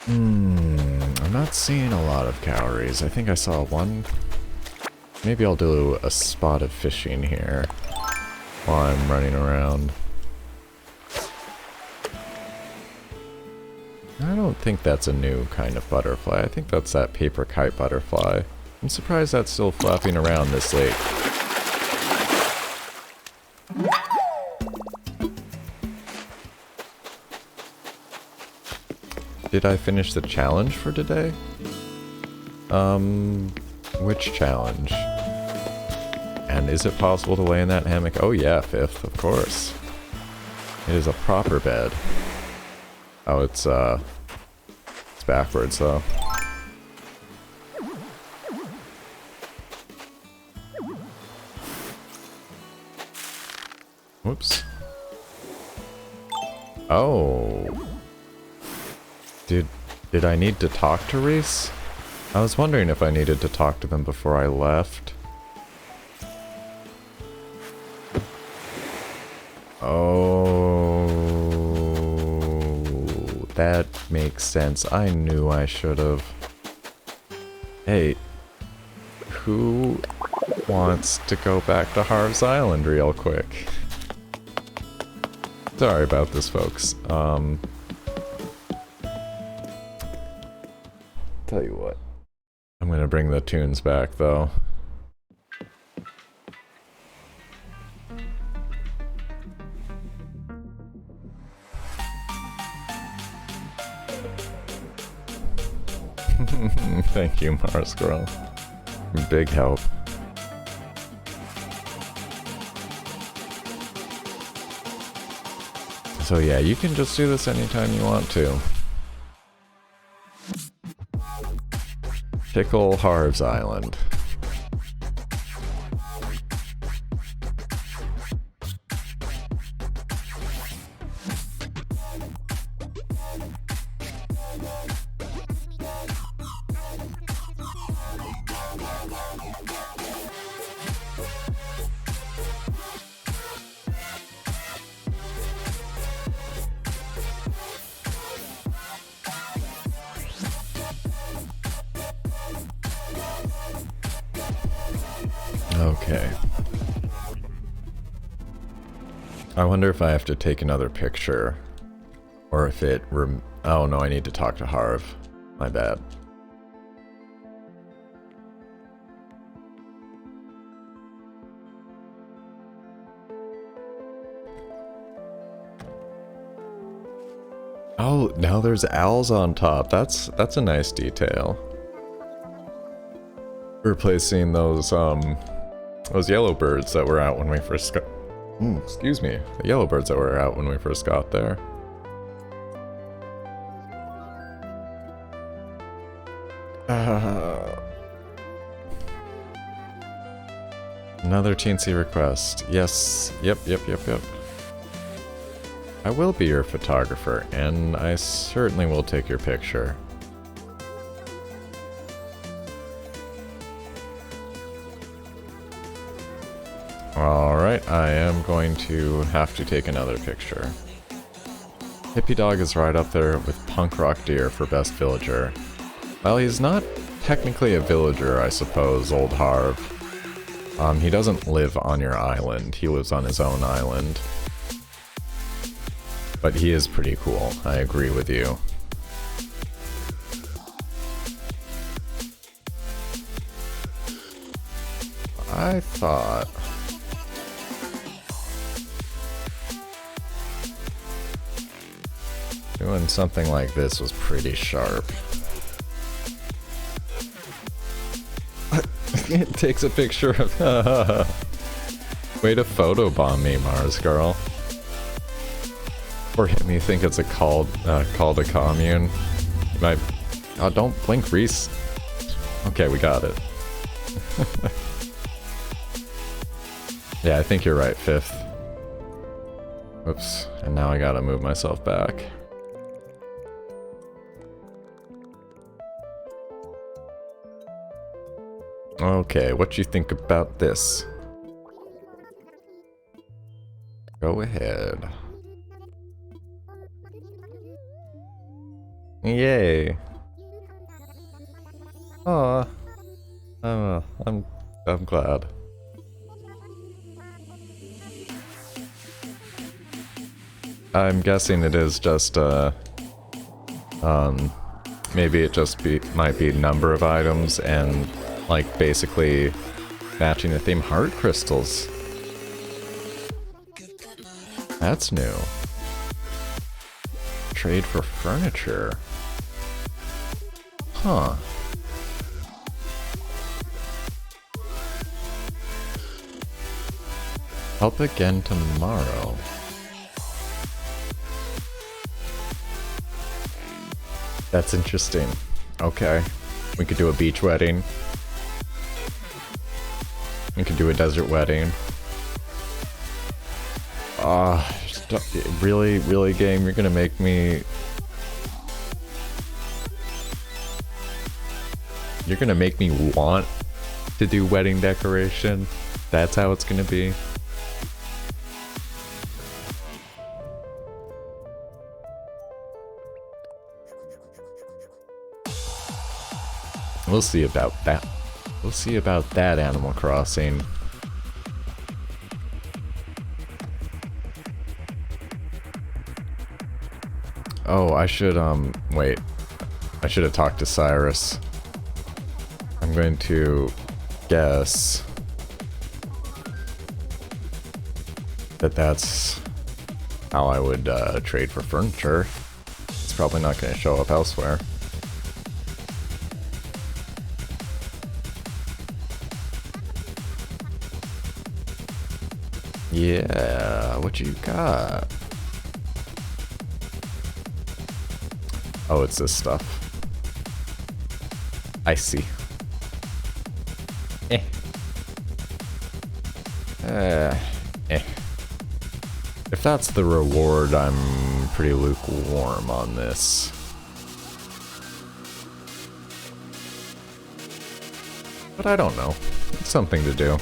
I'm not seeing a lot of calories. I think I saw one. Maybe I'll do a spot of fishing here while I'm running around. I don't think that's a new kind of butterfly. I think that's that paper kite butterfly. I'm surprised that's still flapping around this late. Did I finish the challenge for today? Which challenge? And is it possible to lay in that hammock? Oh yeah, Fifth, of course. It is a proper bed. Oh, it's backwards though. Whoops. Oh. Did I need to talk to Reese? I was wondering if I needed to talk to them before I left. Oh, that makes sense. I knew I should have. Hey, who wants to go back to Harv's Island real quick? Sorry about this, folks. Tell you what. I'm gonna bring the tunes back, though. Thank you, Mars Girl. Big help. So yeah, you can just do this anytime you want to. Pickle Harv's Island. Okay. I wonder if I have to take another picture. Or if it oh no, I need to talk to Harv. My bad. Oh, now there's owls on top. That's a nice detail. Replacing those yellow birds that were out when we first got... excuse me. The yellow birds that were out when we first got there. Another teensy request. Yes. Yep. I will be your photographer, and I certainly will take your picture. Alright, I am going to have to take another picture. Hippie Dog is right up there with Punk Rock Deer for best villager. Well, he's not technically a villager, I suppose, old Harv. He doesn't live on your island. He lives on his own island. But he is pretty cool. I agree with you. I thought... doing something like this was pretty sharp. It takes a picture of... Way to photobomb me, Mars Girl. Or hit me think it's a call to commune. My, oh, don't blink, Reese. Okay, we got it. Yeah, I think you're right, 5th. Oops, and now I gotta move myself back. Okay, what you think about this? Go ahead. Yay. Aw. I'm glad. I'm guessing it is just maybe it just might be number of items and like basically matching the theme. Heart crystals. That's new. Trade for furniture. Huh. Help again tomorrow. That's interesting. Okay. We could do a beach wedding. We could do a desert wedding. Really, really, game? You're gonna make me... You're gonna make me want to do wedding decoration? That's how it's gonna be? We'll see about that. We'll see about that, Animal Crossing. Oh, I should, wait. I should have talked to Cyrus. I'm going to guess that that's how I would trade for furniture. It's probably not going to show up elsewhere. Yeah, what you got? Oh, it's this stuff. I see. Eh. If that's the reward, I'm pretty lukewarm on this. But I don't know. It's something to do.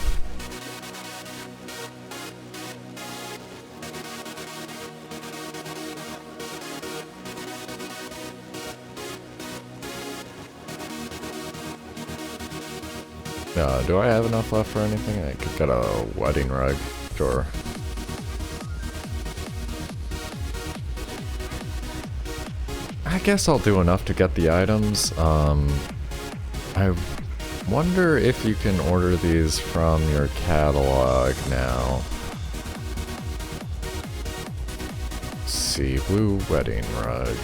Do I have enough left for anything? I could get a wedding rug. Sure. I guess I'll do enough to get the items. I wonder if you can order these from your catalog now. Let's see, blue wedding rug.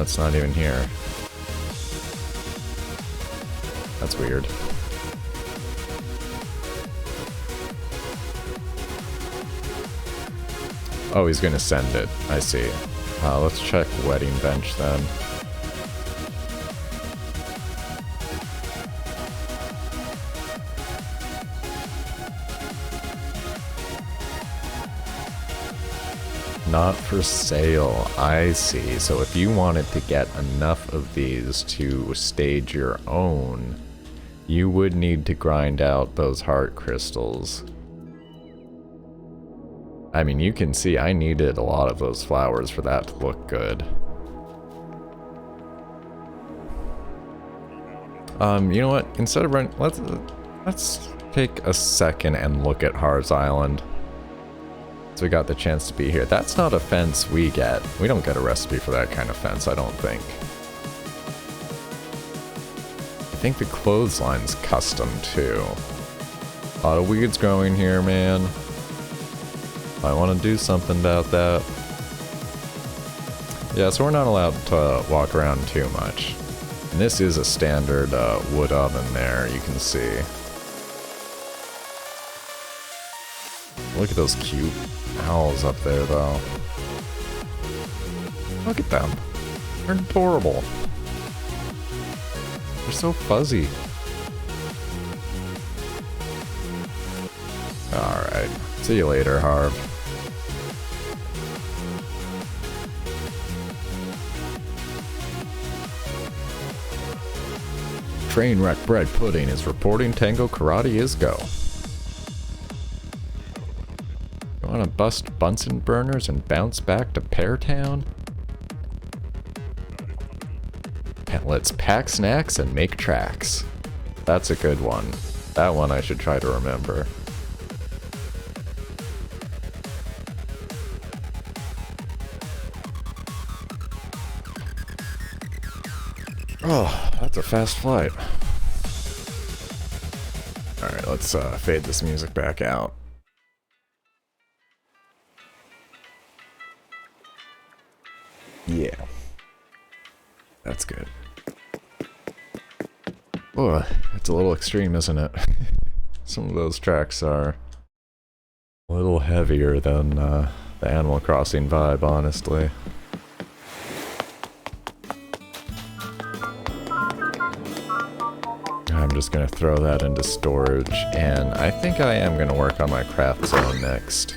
It's not even here. That's weird. Oh, he's gonna send it. I see. Let's check wedding bench then. Not for sale. I see. So if you wanted to get enough of these to stage your own, you would need to grind out those heart crystals. I mean, you can see I needed a lot of those flowers for that to look good. You know what? Instead of running, let's take a second and look at Harv's Island. So we got the chance to be here. That's not a fence we get. We don't get a recipe for that kind of fence, I don't think. I think the clothesline's custom too. A lot of weeds growing here, man. I want to do something about that. Yeah, so we're not allowed to walk around too much. And this is a standard wood oven there, you can see. Look at those cute owls up there, though. Look at them. They're adorable. They're so fuzzy. Alright. See you later, Harv. Trainwreck Bread Pudding is reporting Tango Karate is go. You wanna bust Bunsen burners and bounce back to Pear Town? Let's pack snacks and make tracks. That's a good one. That one I should try to remember. Oh, that's a fast flight. Alright, let's fade this music back out. Yeah. That's good. Oh, it's a little extreme, isn't it? Some of those tracks are a little heavier than the Animal Crossing vibe, honestly. I'm just gonna throw that into storage, and I think I am gonna work on my craft zone next.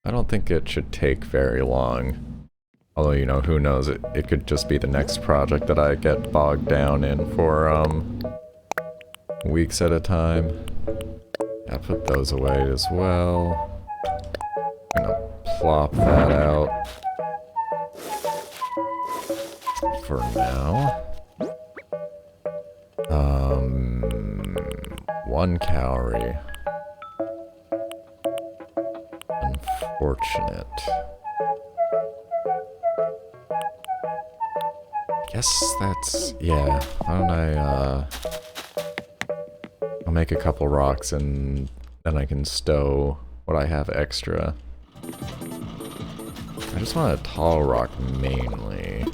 I don't think it should take very long. Although, you know, who knows, it could just be the next project that I get bogged down in for, weeks at a time. I'll put those away as well. I'm gonna plop that out for now. 1 calorie. Unfortunate. Guess that's... yeah, why don't I'll make a couple rocks and then I can stow what I have extra. I just want a tall rock mainly.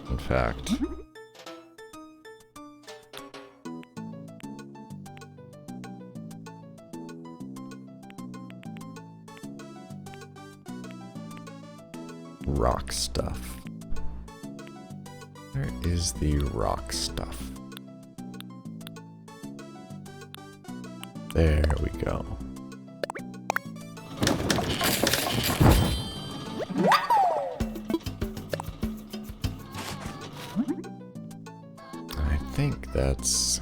In fact. Rock stuff. Where is the rock stuff? There we go. I think that's...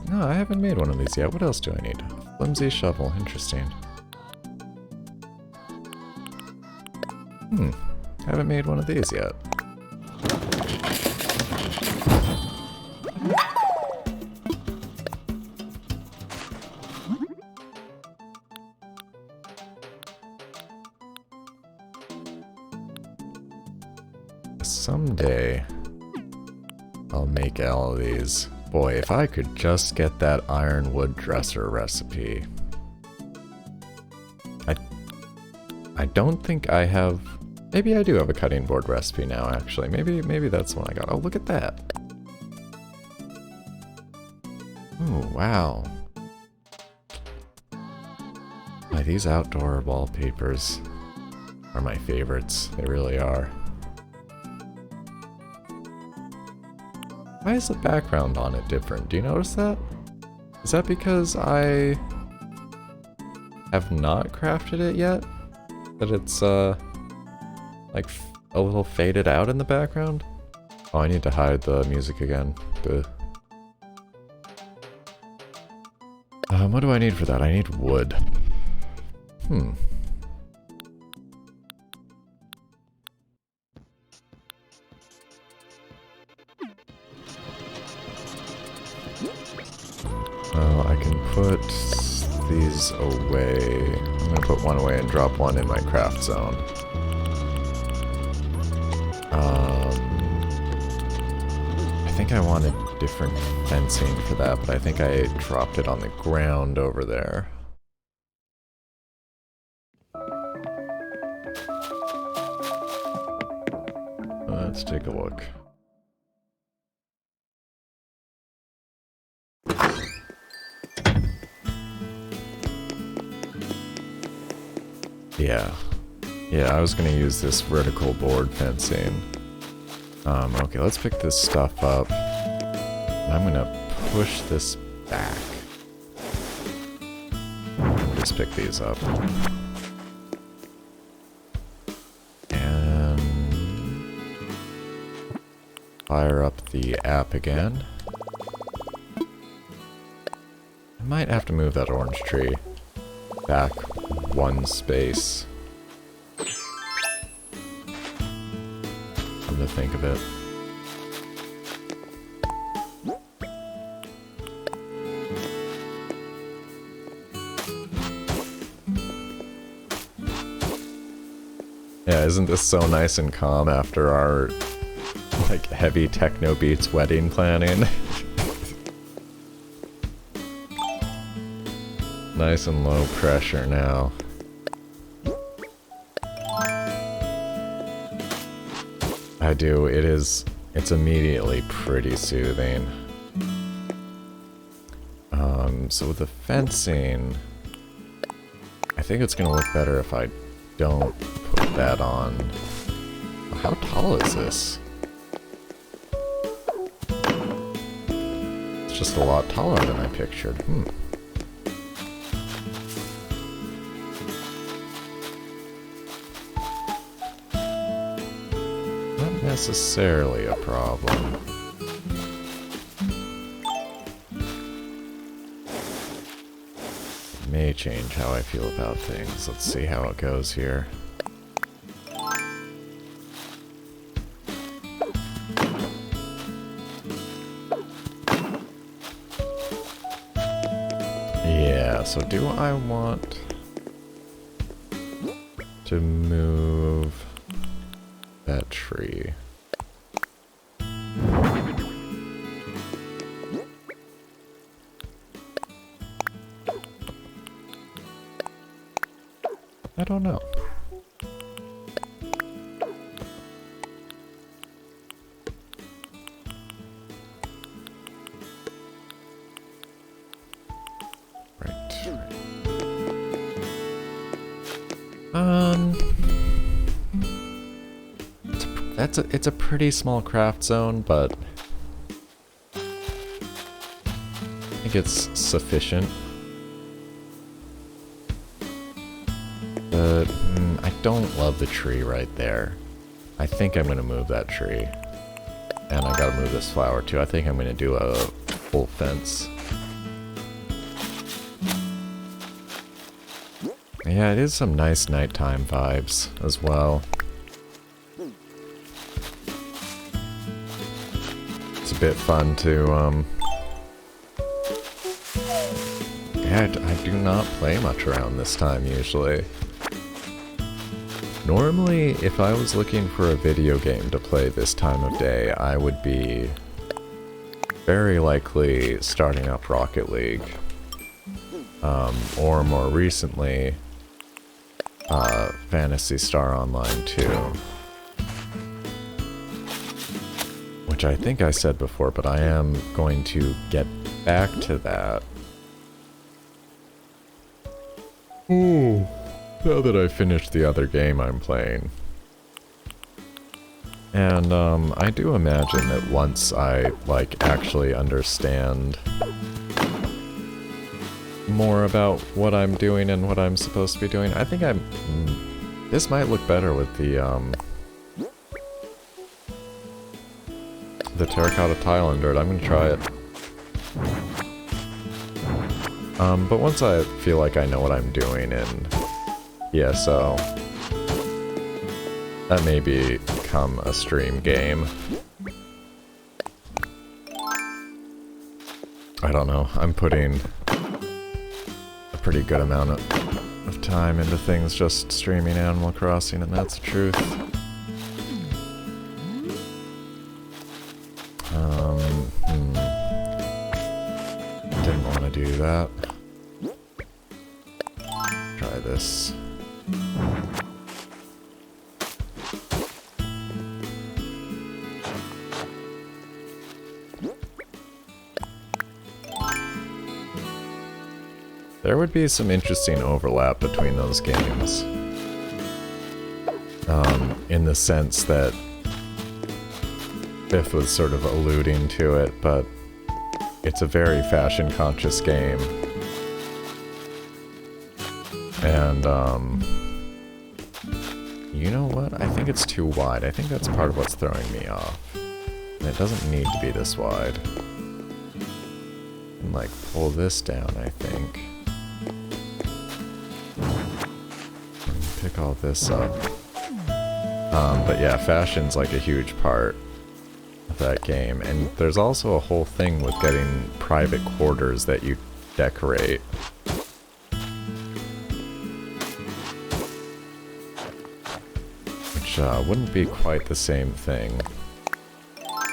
no, I haven't made one of these yet. What else do I need? Flimsy shovel. Interesting. Haven't made one of these yet. Someday, I'll make all of these. Boy, if I could just get that ironwood dresser recipe. I don't think I have... maybe I do have a cutting board recipe now, actually. Maybe that's the one I got. Oh, look at that. Oh, wow. These outdoor wallpapers are my favorites. They really are. Why is the background on it different? Do you notice that? Is that because I have not crafted it yet? That it's, like, a little faded out in the background? Oh, I need to hide the music again. What do I need for that? I need wood. I can put these away. I'm gonna put one away and drop one in my craft zone. I think I wanted different fencing for that, but I think I dropped it on the ground over there. Let's take a look. Yeah. Yeah, I was gonna use this vertical board fencing. Okay, let's pick this stuff up. And I'm gonna push this back. Just pick these up. And fire up the app again. I might have to move that orange tree back one space. Come to think of it. Yeah, isn't this so nice and calm after our, like, heavy techno beats wedding planning? Nice and low pressure now. I do, it's immediately pretty soothing. So with the fencing, I think it's gonna look better if I don't put that on. How tall is this? It's just a lot taller than I pictured. Not necessarily a problem. May change how I feel about things. Let's see how it goes here. Yeah, so do I want to move that tree? I don't know. It's a pretty small craft zone, but I think it's sufficient. But I don't love the tree right there. I think I'm gonna move that tree. And I gotta move this flower too. I think I'm gonna do a full fence. Yeah, it is some nice nighttime vibes as well. It's a bit fun to, yeah, I do not play much around this time usually. Normally, if I was looking for a video game to play this time of day, I would be very likely starting up Rocket League. Or more recently, Phantasy Star Online 2. Which I think I said before, but I am going to get back to that. Ooh. Now that I've finished the other game I'm playing. And, I do imagine that once I, like, actually understand more about what I'm doing and what I'm supposed to be doing, I think this might look better with the terracotta tile under it. I'm gonna try it. But once I feel like I know what I'm doing in ESO, that may become a stream game. I don't know, I'm putting a pretty good amount of time into things just streaming Animal Crossing, and that's the truth. Didn't want to do that. Try this. There would be some interesting overlap between those games. In the sense that Biff was sort of alluding to it, but it's a very fashion-conscious game. And, you know what? I think it's too wide. I think that's part of what's throwing me off. And it doesn't need to be this wide. And, like, pull this down, I think. And pick all this up. But yeah, fashion's like a huge part of that game. And there's also a whole thing with getting private quarters that you decorate. Which wouldn't be quite the same thing.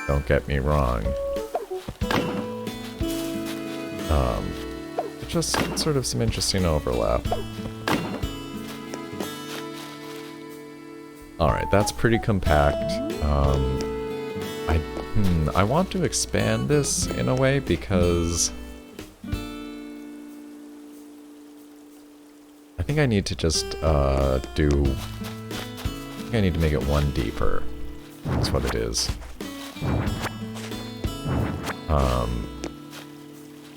Don't get me wrong. Just sort of some interesting overlap. Alright, that's pretty compact. I want to expand this in a way because I think I need to just I need to make it one deeper. That's what it is.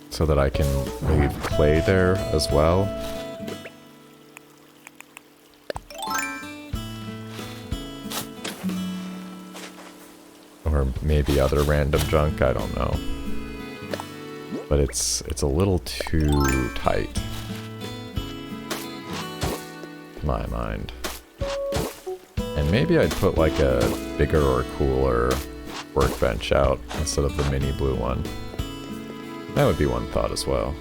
So that I can leave clay there as well. Or maybe other random junk, I don't know. But it's a little too tight. To my mind. And maybe I'd put like a bigger or cooler workbench out instead of the mini blue one. That would be one thought as well.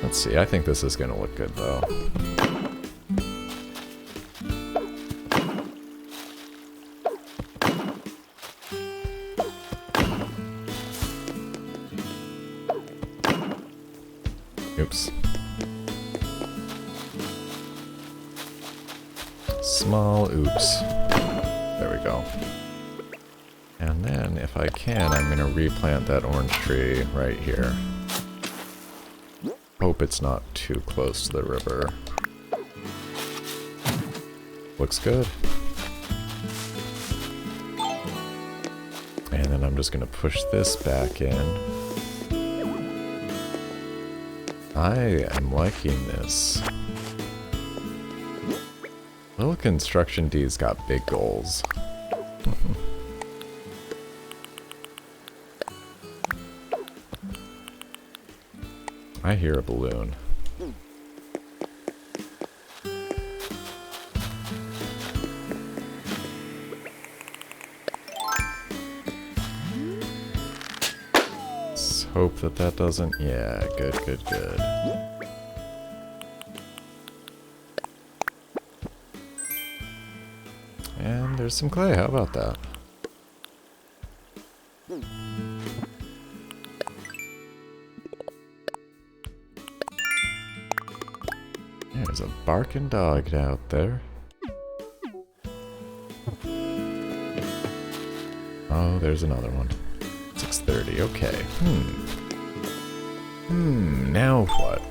Let's see, I think this is gonna look good though. Oops. Small oops. There we go. And then, if I can, I'm gonna replant that orange tree right here. Hope it's not too close to the river. Looks good. And then I'm just gonna push this back in. I am liking this. Little Construction D's got big goals. I hear a balloon. Let's hope that that doesn't... Yeah, good, good, good. And there's some clay, how about that? There's a barking dog out there. Oh, there's another one. 6:30, okay. Now what?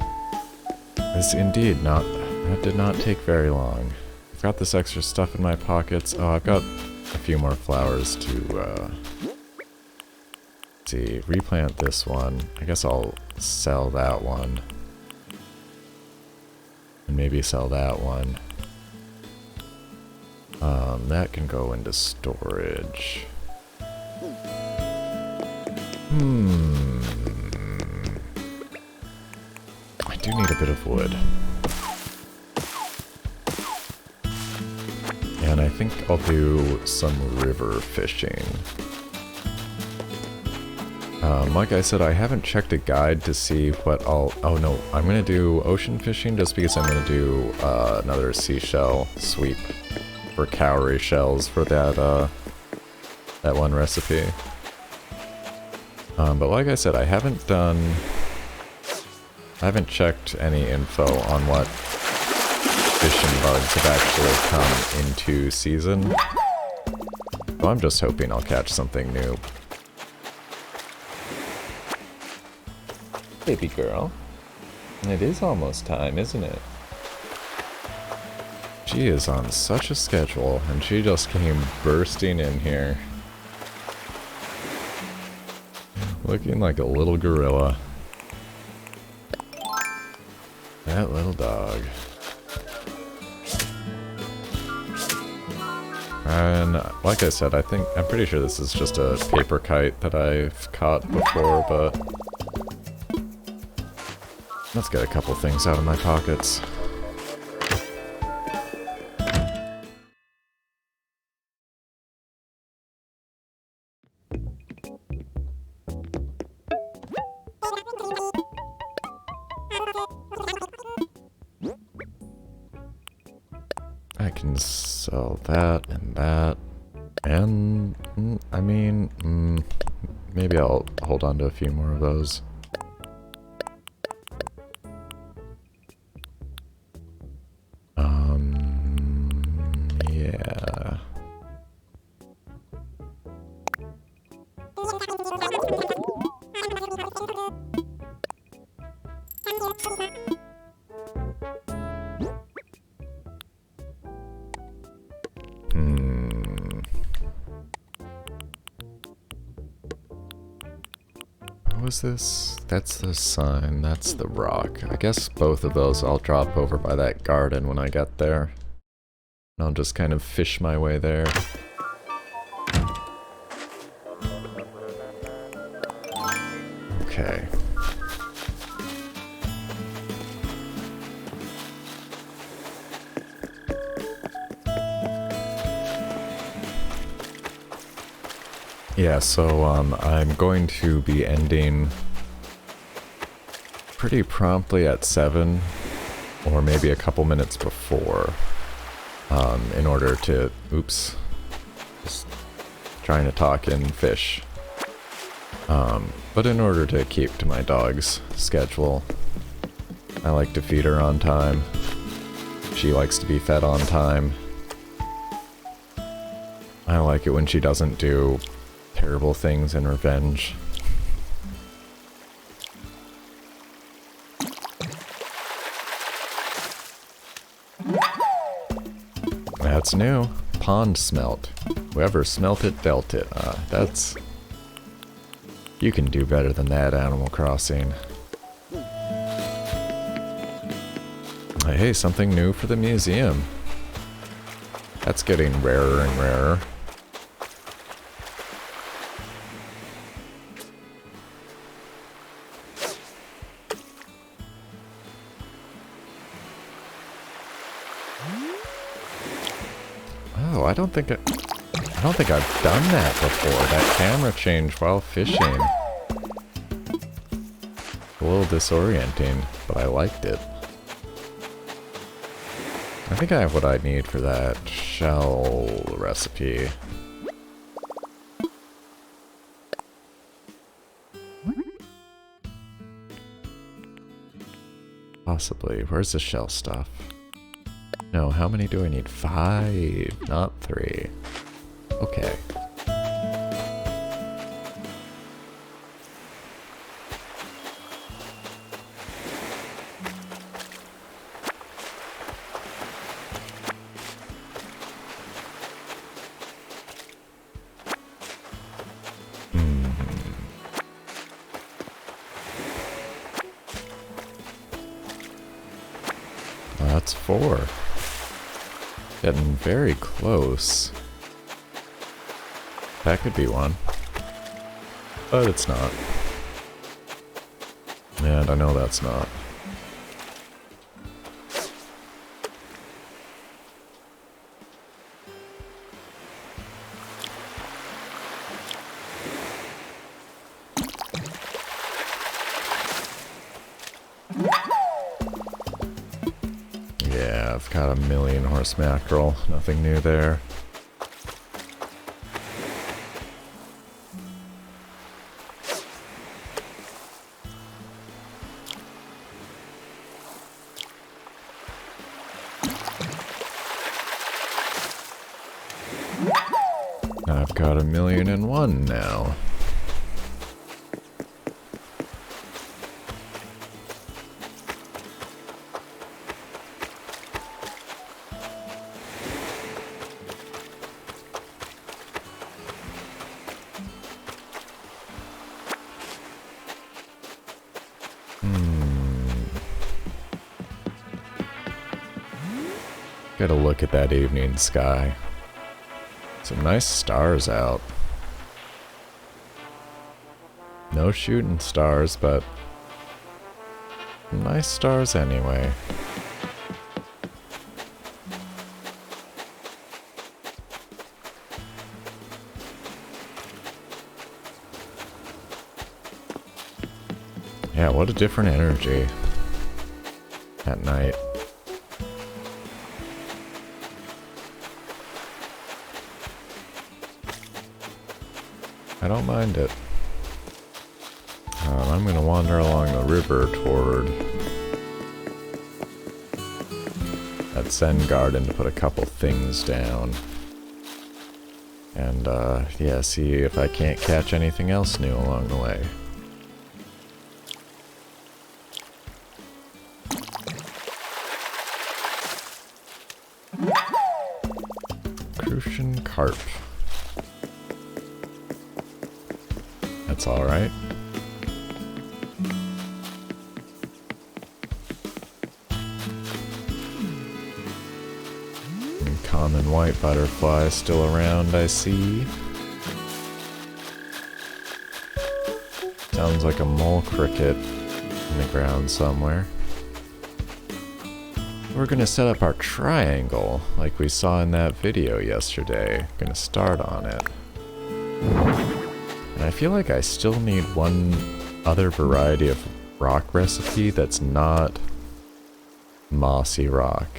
This indeed not... That did not take very long. I've got this extra stuff in my pockets. Oh, I've got a few more flowers to, see, replant this one. I guess I'll sell that one. And maybe sell that one. That can go into storage. I do need a bit of wood. And I think I'll do some river fishing. Like I said, I haven't checked a guide to see what I'll... Oh no, I'm gonna do ocean fishing just because I'm gonna do another seashell sweep for cowrie shells for that, that one recipe. But like I said, I haven't checked any info on what fishing bugs have actually come into season. So I'm just hoping I'll catch something new. Baby girl. It is almost time, isn't it? She is on such a schedule, and she just came bursting in here. Looking like a little gorilla. That little dog. And like I said, I'm pretty sure this is just a paper kite that I've caught before, but let's get a couple things out of my pockets. I can sell that and that, and I mean, maybe I'll hold on to a few more of those. Yeah. What was this? That's the sun, that's the rock. I guess both of those I'll drop over by that garden when I get there. And I'll just kind of fish my way there. Okay. Yeah, so I'm going to be ending pretty promptly at 7, or maybe a couple minutes before, in order to, oops, just trying to talk and fish. But in order to keep to my dog's schedule, I like to feed her on time. She likes to be fed on time. I like it when she doesn't do terrible things in revenge. That's new. Pond smelt. Whoever smelt it, dealt it. That's... You can do better than that, Animal Crossing. Hey, something new for the museum. That's getting rarer and rarer. Oh, I don't think I've done that before. That camera change while fishing. A little disorienting, but I liked it. I think I have what I need for that shell recipe. Possibly. Where's the shell stuff? No, how many do I need? 5, not 3. Okay. That's 4. Getting very close. That could be one. But it's not. And I know that's not. Yeah, I've got a million horse mackerel. Nothing new there. I've got 1,000,001 now. Gotta look at that evening sky. Some nice stars out. No shooting stars, but nice stars anyway. Yeah, what a different energy at night. I don't mind it. I'm gonna wander along the river toward that Zen garden to put a couple things down. And, yeah, see if I can't catch anything else new along the way. Crucian carp. That's alright. Common white butterfly still around, I see. Sounds like a mole cricket in the ground somewhere. We're gonna set up our triangle like we saw in that video yesterday. Gonna start on it. And I feel like I still need one other variety of rock recipe that's not mossy rock.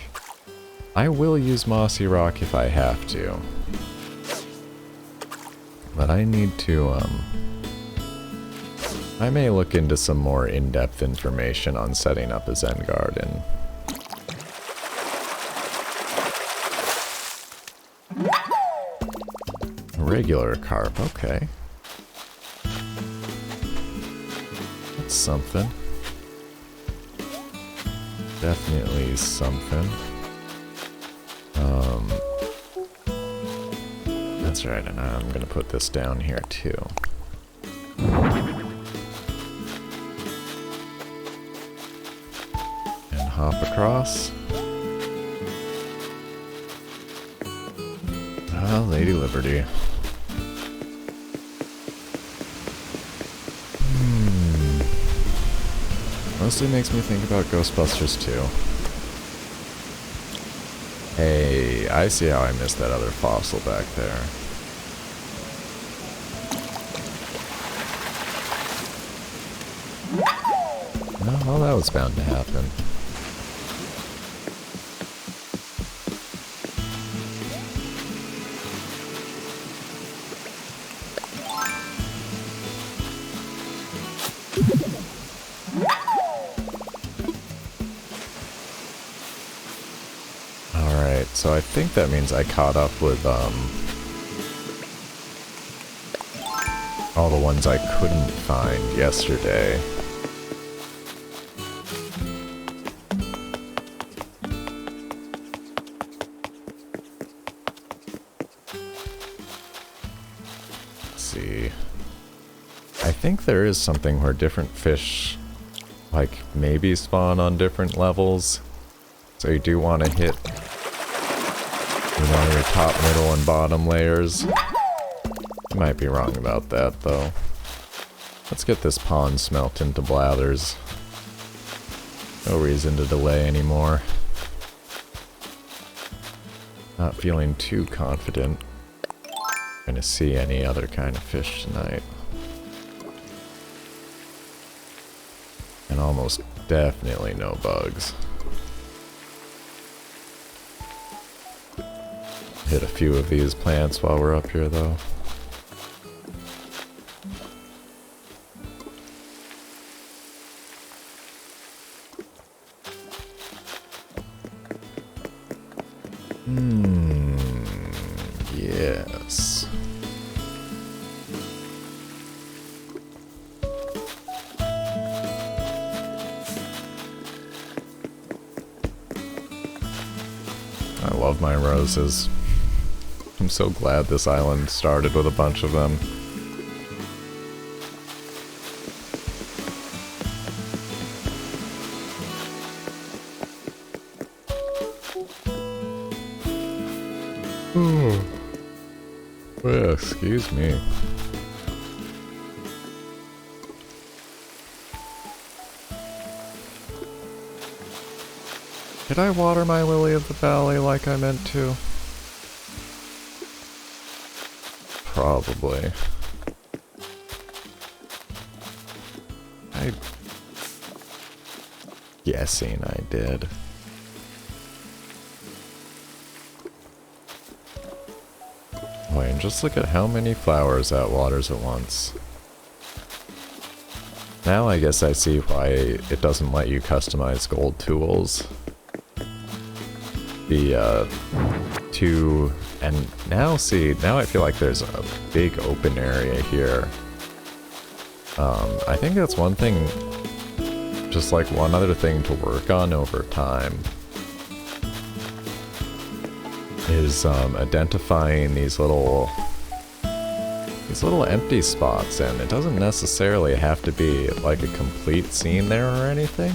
I will use mossy rock if I have to. But I need to, I may look into some more in-depth information on setting up a Zen garden. Regular carp, okay. That's something. Definitely something. That's right, and I'm gonna put this down here too. And hop across. Ah, Lady Liberty. Mostly makes me think about Ghostbusters 2. Hey, I see how I missed that other fossil back there. No, well, that was bound to happen. Alright, so I think that means I caught up with, all the ones I couldn't find yesterday. Let's see. I think there is something where different fish, like, maybe spawn on different levels. So you do want to hit, you know, your top, middle, and bottom layers. I might be wrong about that, though. Let's get this pond smelt into blathers. No reason to delay anymore. Not feeling too confident gonna see any other kind of fish tonight. And almost definitely no bugs. Hit a few of these plants while we're up here, though. Yes. I love my roses. I'm so glad this island started with a bunch of them. Oh, yeah, excuse me. Did I water my lily of the valley like I meant to? Probably. I'm guessing I did. Wait, and just look at how many flowers that waters at once. Now I guess I see why it doesn't let you customize gold tools. And now see, now I feel like there's a big open area here. I think that's one thing, just like one other thing to work on over time, is identifying these little empty spots, and it doesn't necessarily have to be like a complete scene there or anything.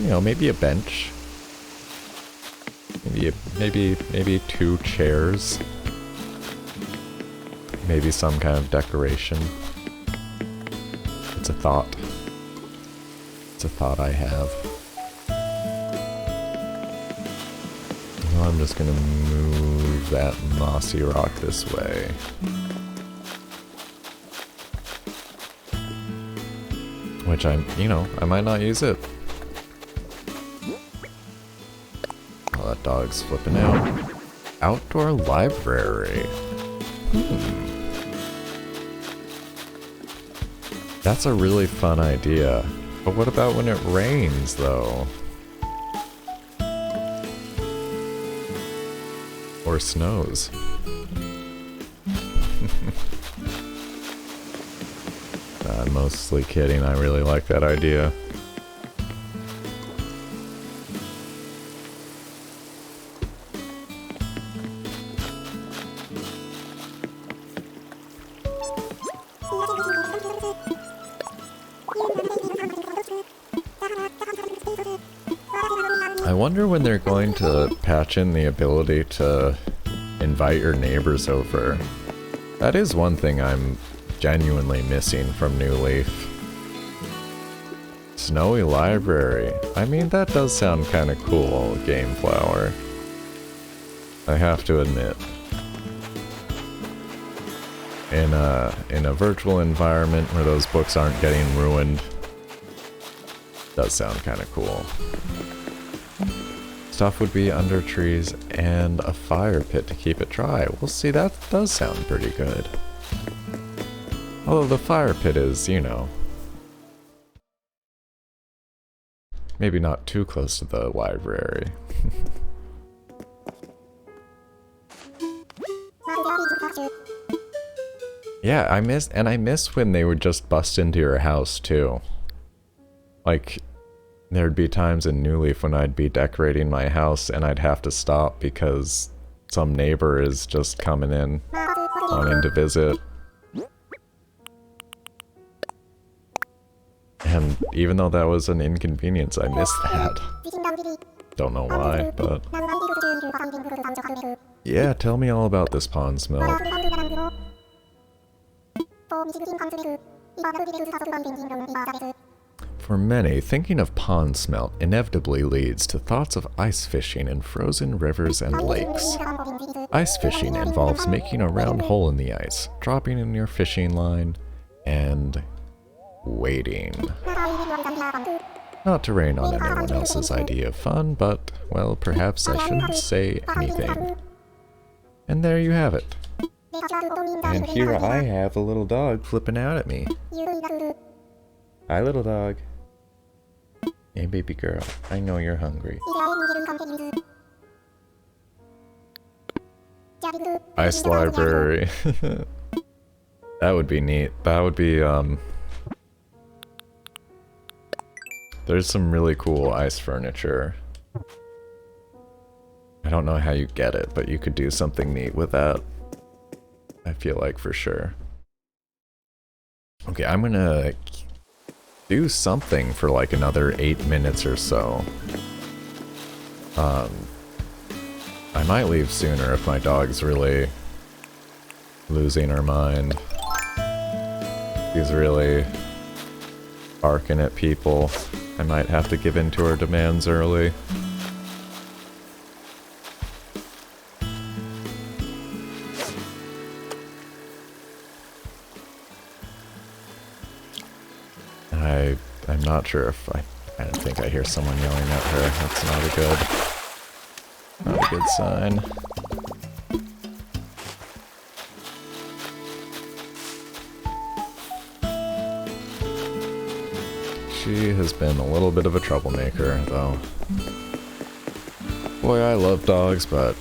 You know, maybe a bench. Maybe 2 chairs. Maybe some kind of decoration. It's a thought. It's a thought I have. Well, I'm just gonna move that mossy rock this way. Which I might not use it. That dog's flipping out. Outdoor library. That's a really fun idea. But what about when it rains, though? Or snows? I'm mostly kidding. I really like that idea. I wonder when they're going to patch in the ability to invite your neighbors over. That is one thing I'm genuinely missing from New Leaf. Snowy library. I mean, that does sound kind of cool, Game Flower. I have to admit. In a virtual environment where those books aren't getting ruined, does sound kind of cool. Stuff would be under trees and a fire pit to keep it dry. Well, see, that does sound pretty good. Although the fire pit is, you know, maybe not too close to the library. Yeah, I miss when they would just bust into your house too. Like, there'd be times in New Leaf when I'd be decorating my house and I'd have to stop because some neighbor is just coming in, wanting to visit. And even though that was an inconvenience, I miss that. Don't know why, but... Yeah, tell me all about this pond's milk. For many, thinking of pond smelt inevitably leads to thoughts of ice fishing in frozen rivers and lakes. Ice fishing involves making a round hole in the ice, dropping in your fishing line, and waiting. Not to rain on anyone else's idea of fun, but, well, perhaps I shouldn't say anything. And there you have it. And here I have a little dog flipping out at me. Hi, little dog. Hey, baby girl. I know you're hungry. Ice library. That would be neat. That would be, there's some really cool ice furniture. I don't know how you get it, but you could do something neat with that. I feel like for sure. Okay, I'm gonna do something for like another 8 minutes or so. I I might leave sooner if my dog's really losing her mind. She's really barking at people. I might have to give in to her demands early. I'm not sure if I think I hear someone yelling at her. That's not a good sign. She has been a little bit of a troublemaker, though. Boy, I love dogs, but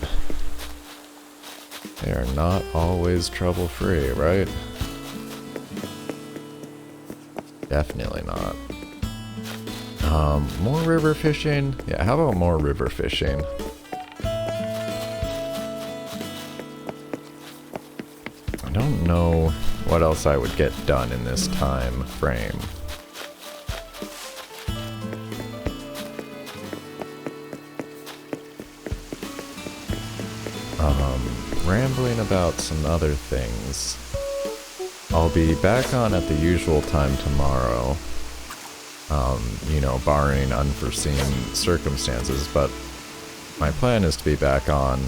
they are not always trouble-free, right? Definitely not. More river fishing? Yeah, how about more river fishing? I don't know what else I would get done in this time frame. Rambling about some other things. I'll be back on at the usual time tomorrow. You know, barring unforeseen circumstances, but my plan is to be back on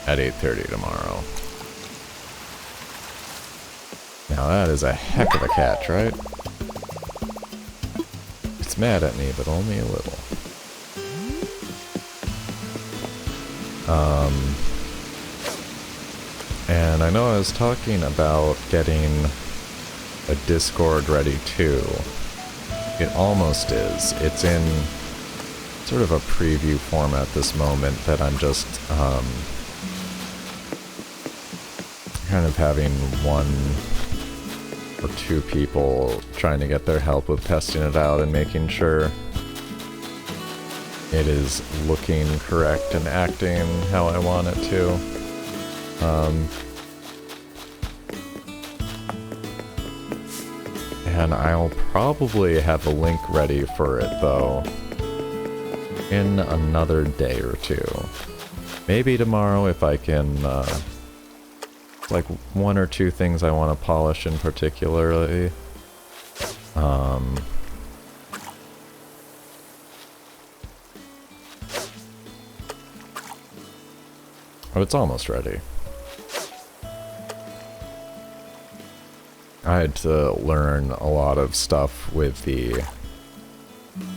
at 8:30 tomorrow. Now that is a heck of a catch, right? It's mad at me, but only a little. And I know I was talking about getting a Discord ready too. It almost is. It's in sort of a preview form at this moment that I'm just kind of having one or two people trying to get their help with testing it out and making sure it is looking correct and acting how I want it to. And I'll probably have a link ready for it, though, in another day or two. Maybe tomorrow if I can, like one or two things I want to polish in particularly. Oh, it's almost ready. I had to learn a lot of stuff with the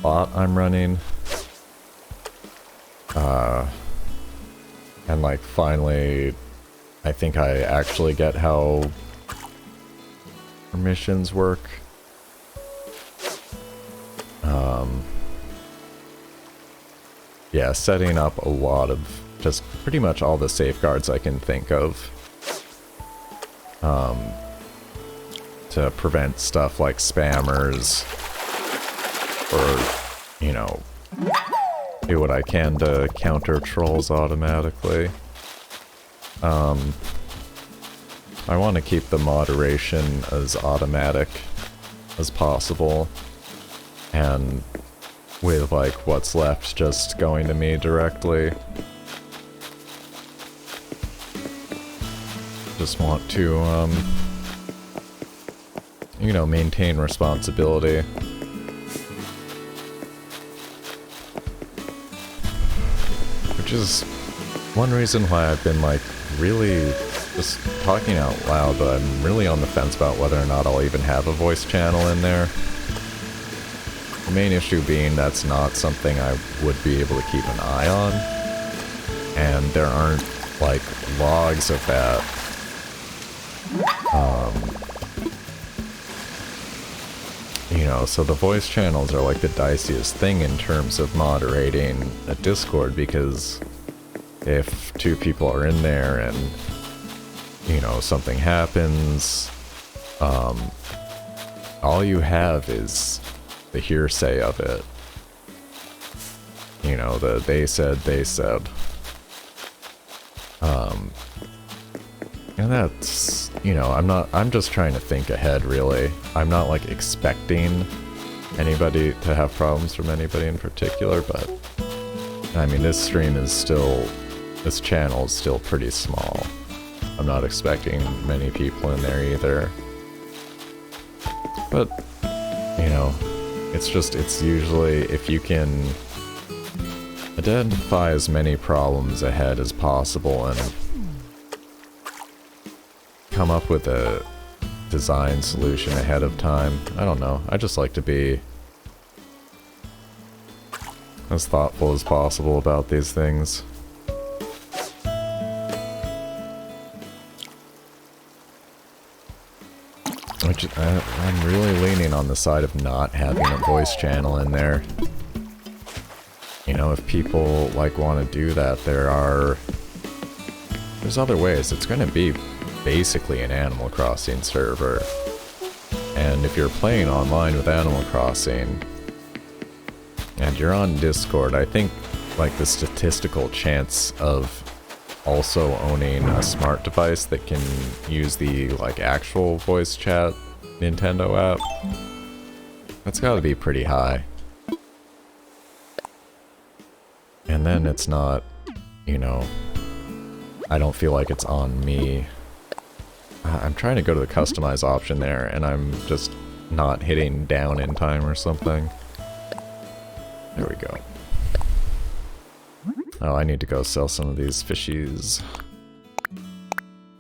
bot I'm running. And like finally, I think I actually get how permissions work. Yeah, setting up a lot of just pretty much all the safeguards I can think of. To prevent stuff like spammers, or, you know, do what I can to counter trolls automatically. I want to keep the moderation as automatic as possible, and with like what's left just going to me directly. Just want to, you know, maintain responsibility. Which is one reason why I've been like really just talking out loud, but I'm really on the fence about whether or not I'll even have a voice channel in there. The main issue being that's not something I would be able to keep an eye on, and there aren't like logs of that. You know, so the voice channels are like the diciest thing in terms of moderating a Discord, because if two people are in there and, you know, something happens, all you have is the hearsay of it. You know, the they said. And that's, you know, I'm just trying to think ahead, really. I'm not, like, expecting anybody to have problems from anybody in particular, but, I mean, this stream is still this channel is still pretty small. I'm not expecting many people in there either. But, you know, it's usually if you can identify as many problems ahead as possible and come up with a design solution ahead of time. I don't know. I just like to be as thoughtful as possible about these things. Which I'm really leaning on the side of not having a voice channel in there. You know, if people like want to do that, there's other ways. It's going to be basically an Animal Crossing server. And if you're playing online with Animal Crossing and you're on Discord, I think like the statistical chance of also owning a smart device that can use the like actual voice chat Nintendo app, that's got to be pretty high. And then it's not, you know, I don't feel like it's on me. I'm trying to go to the customize option there and I'm just not hitting down in time or something. There we go. Oh, I need to go sell some of these fishies.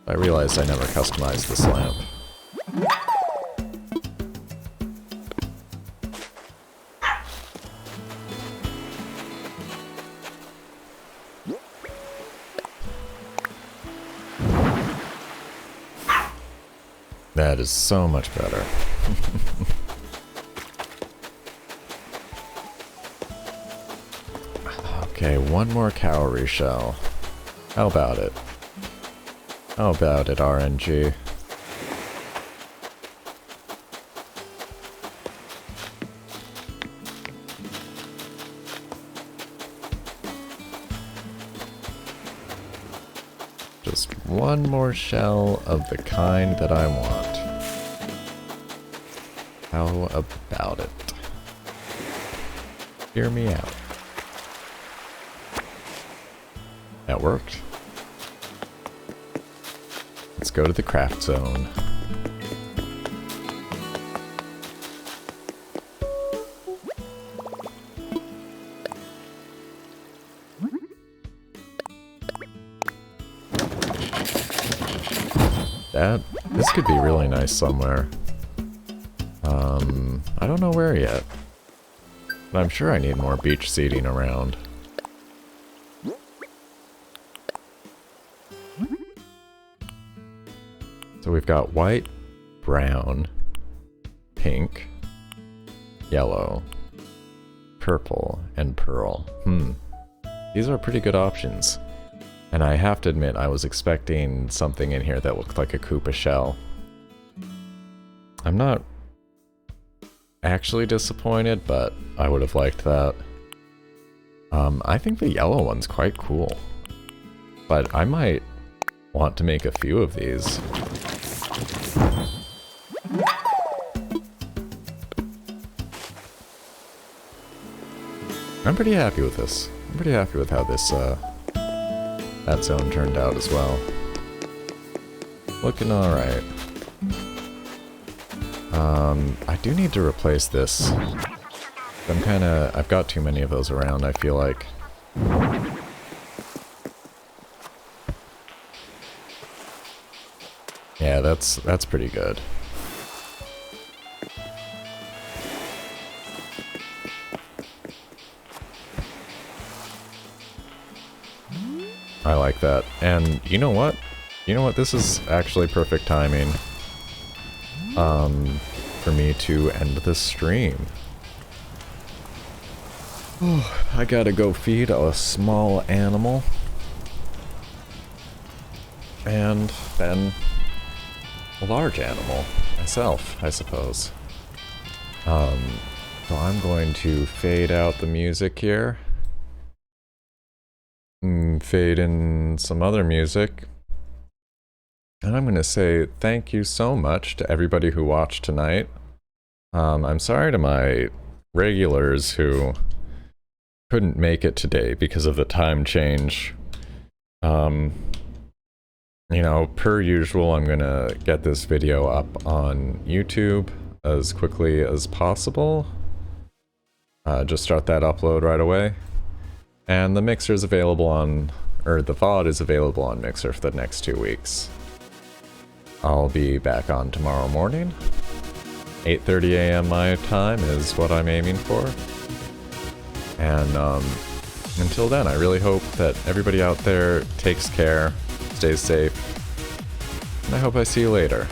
I realized I never customized this lamp. That is so much better. Okay, one more cowrie shell. How about it? How about it, RNG? Just one more shell of the kind that I want. How about it? Hear me out. That worked. Let's go to the craft zone. This could be really nice somewhere. I don't know where yet. But I'm sure I need more beach seating around. So we've got white, brown, pink, yellow, purple, and pearl. These are pretty good options. And I have to admit, I was expecting something in here that looked like a Koopa shell. I'm not actually disappointed, but I would have liked that. I think the yellow one's quite cool. But I might want to make a few of these. I'm pretty happy with this. I'm pretty happy with how this, that zone turned out as well. Looking alright. I do need to replace this. I've got too many of those around, I feel like. Yeah, that's pretty good. I like that. And you know what? You know what? This is actually perfect timing for me to end the stream. Oh, I gotta go feed a small animal. And then a large animal myself, I suppose. So I'm going to fade out the music here. Fade in some other music. And I'm going to say thank you so much to everybody who watched tonight. I'm sorry to my regulars who couldn't make it today because of the time change. You know, per usual, I'm gonna get this video up on YouTube as quickly as possible. Just start that upload right away. And the Mixer is available on, or the VOD is available on Mixer for the next 2 weeks. I'll be back on tomorrow morning. 8:30 a.m. my time is what I'm aiming for. And until then, I really hope that everybody out there takes care, stays safe, and I hope I see you later.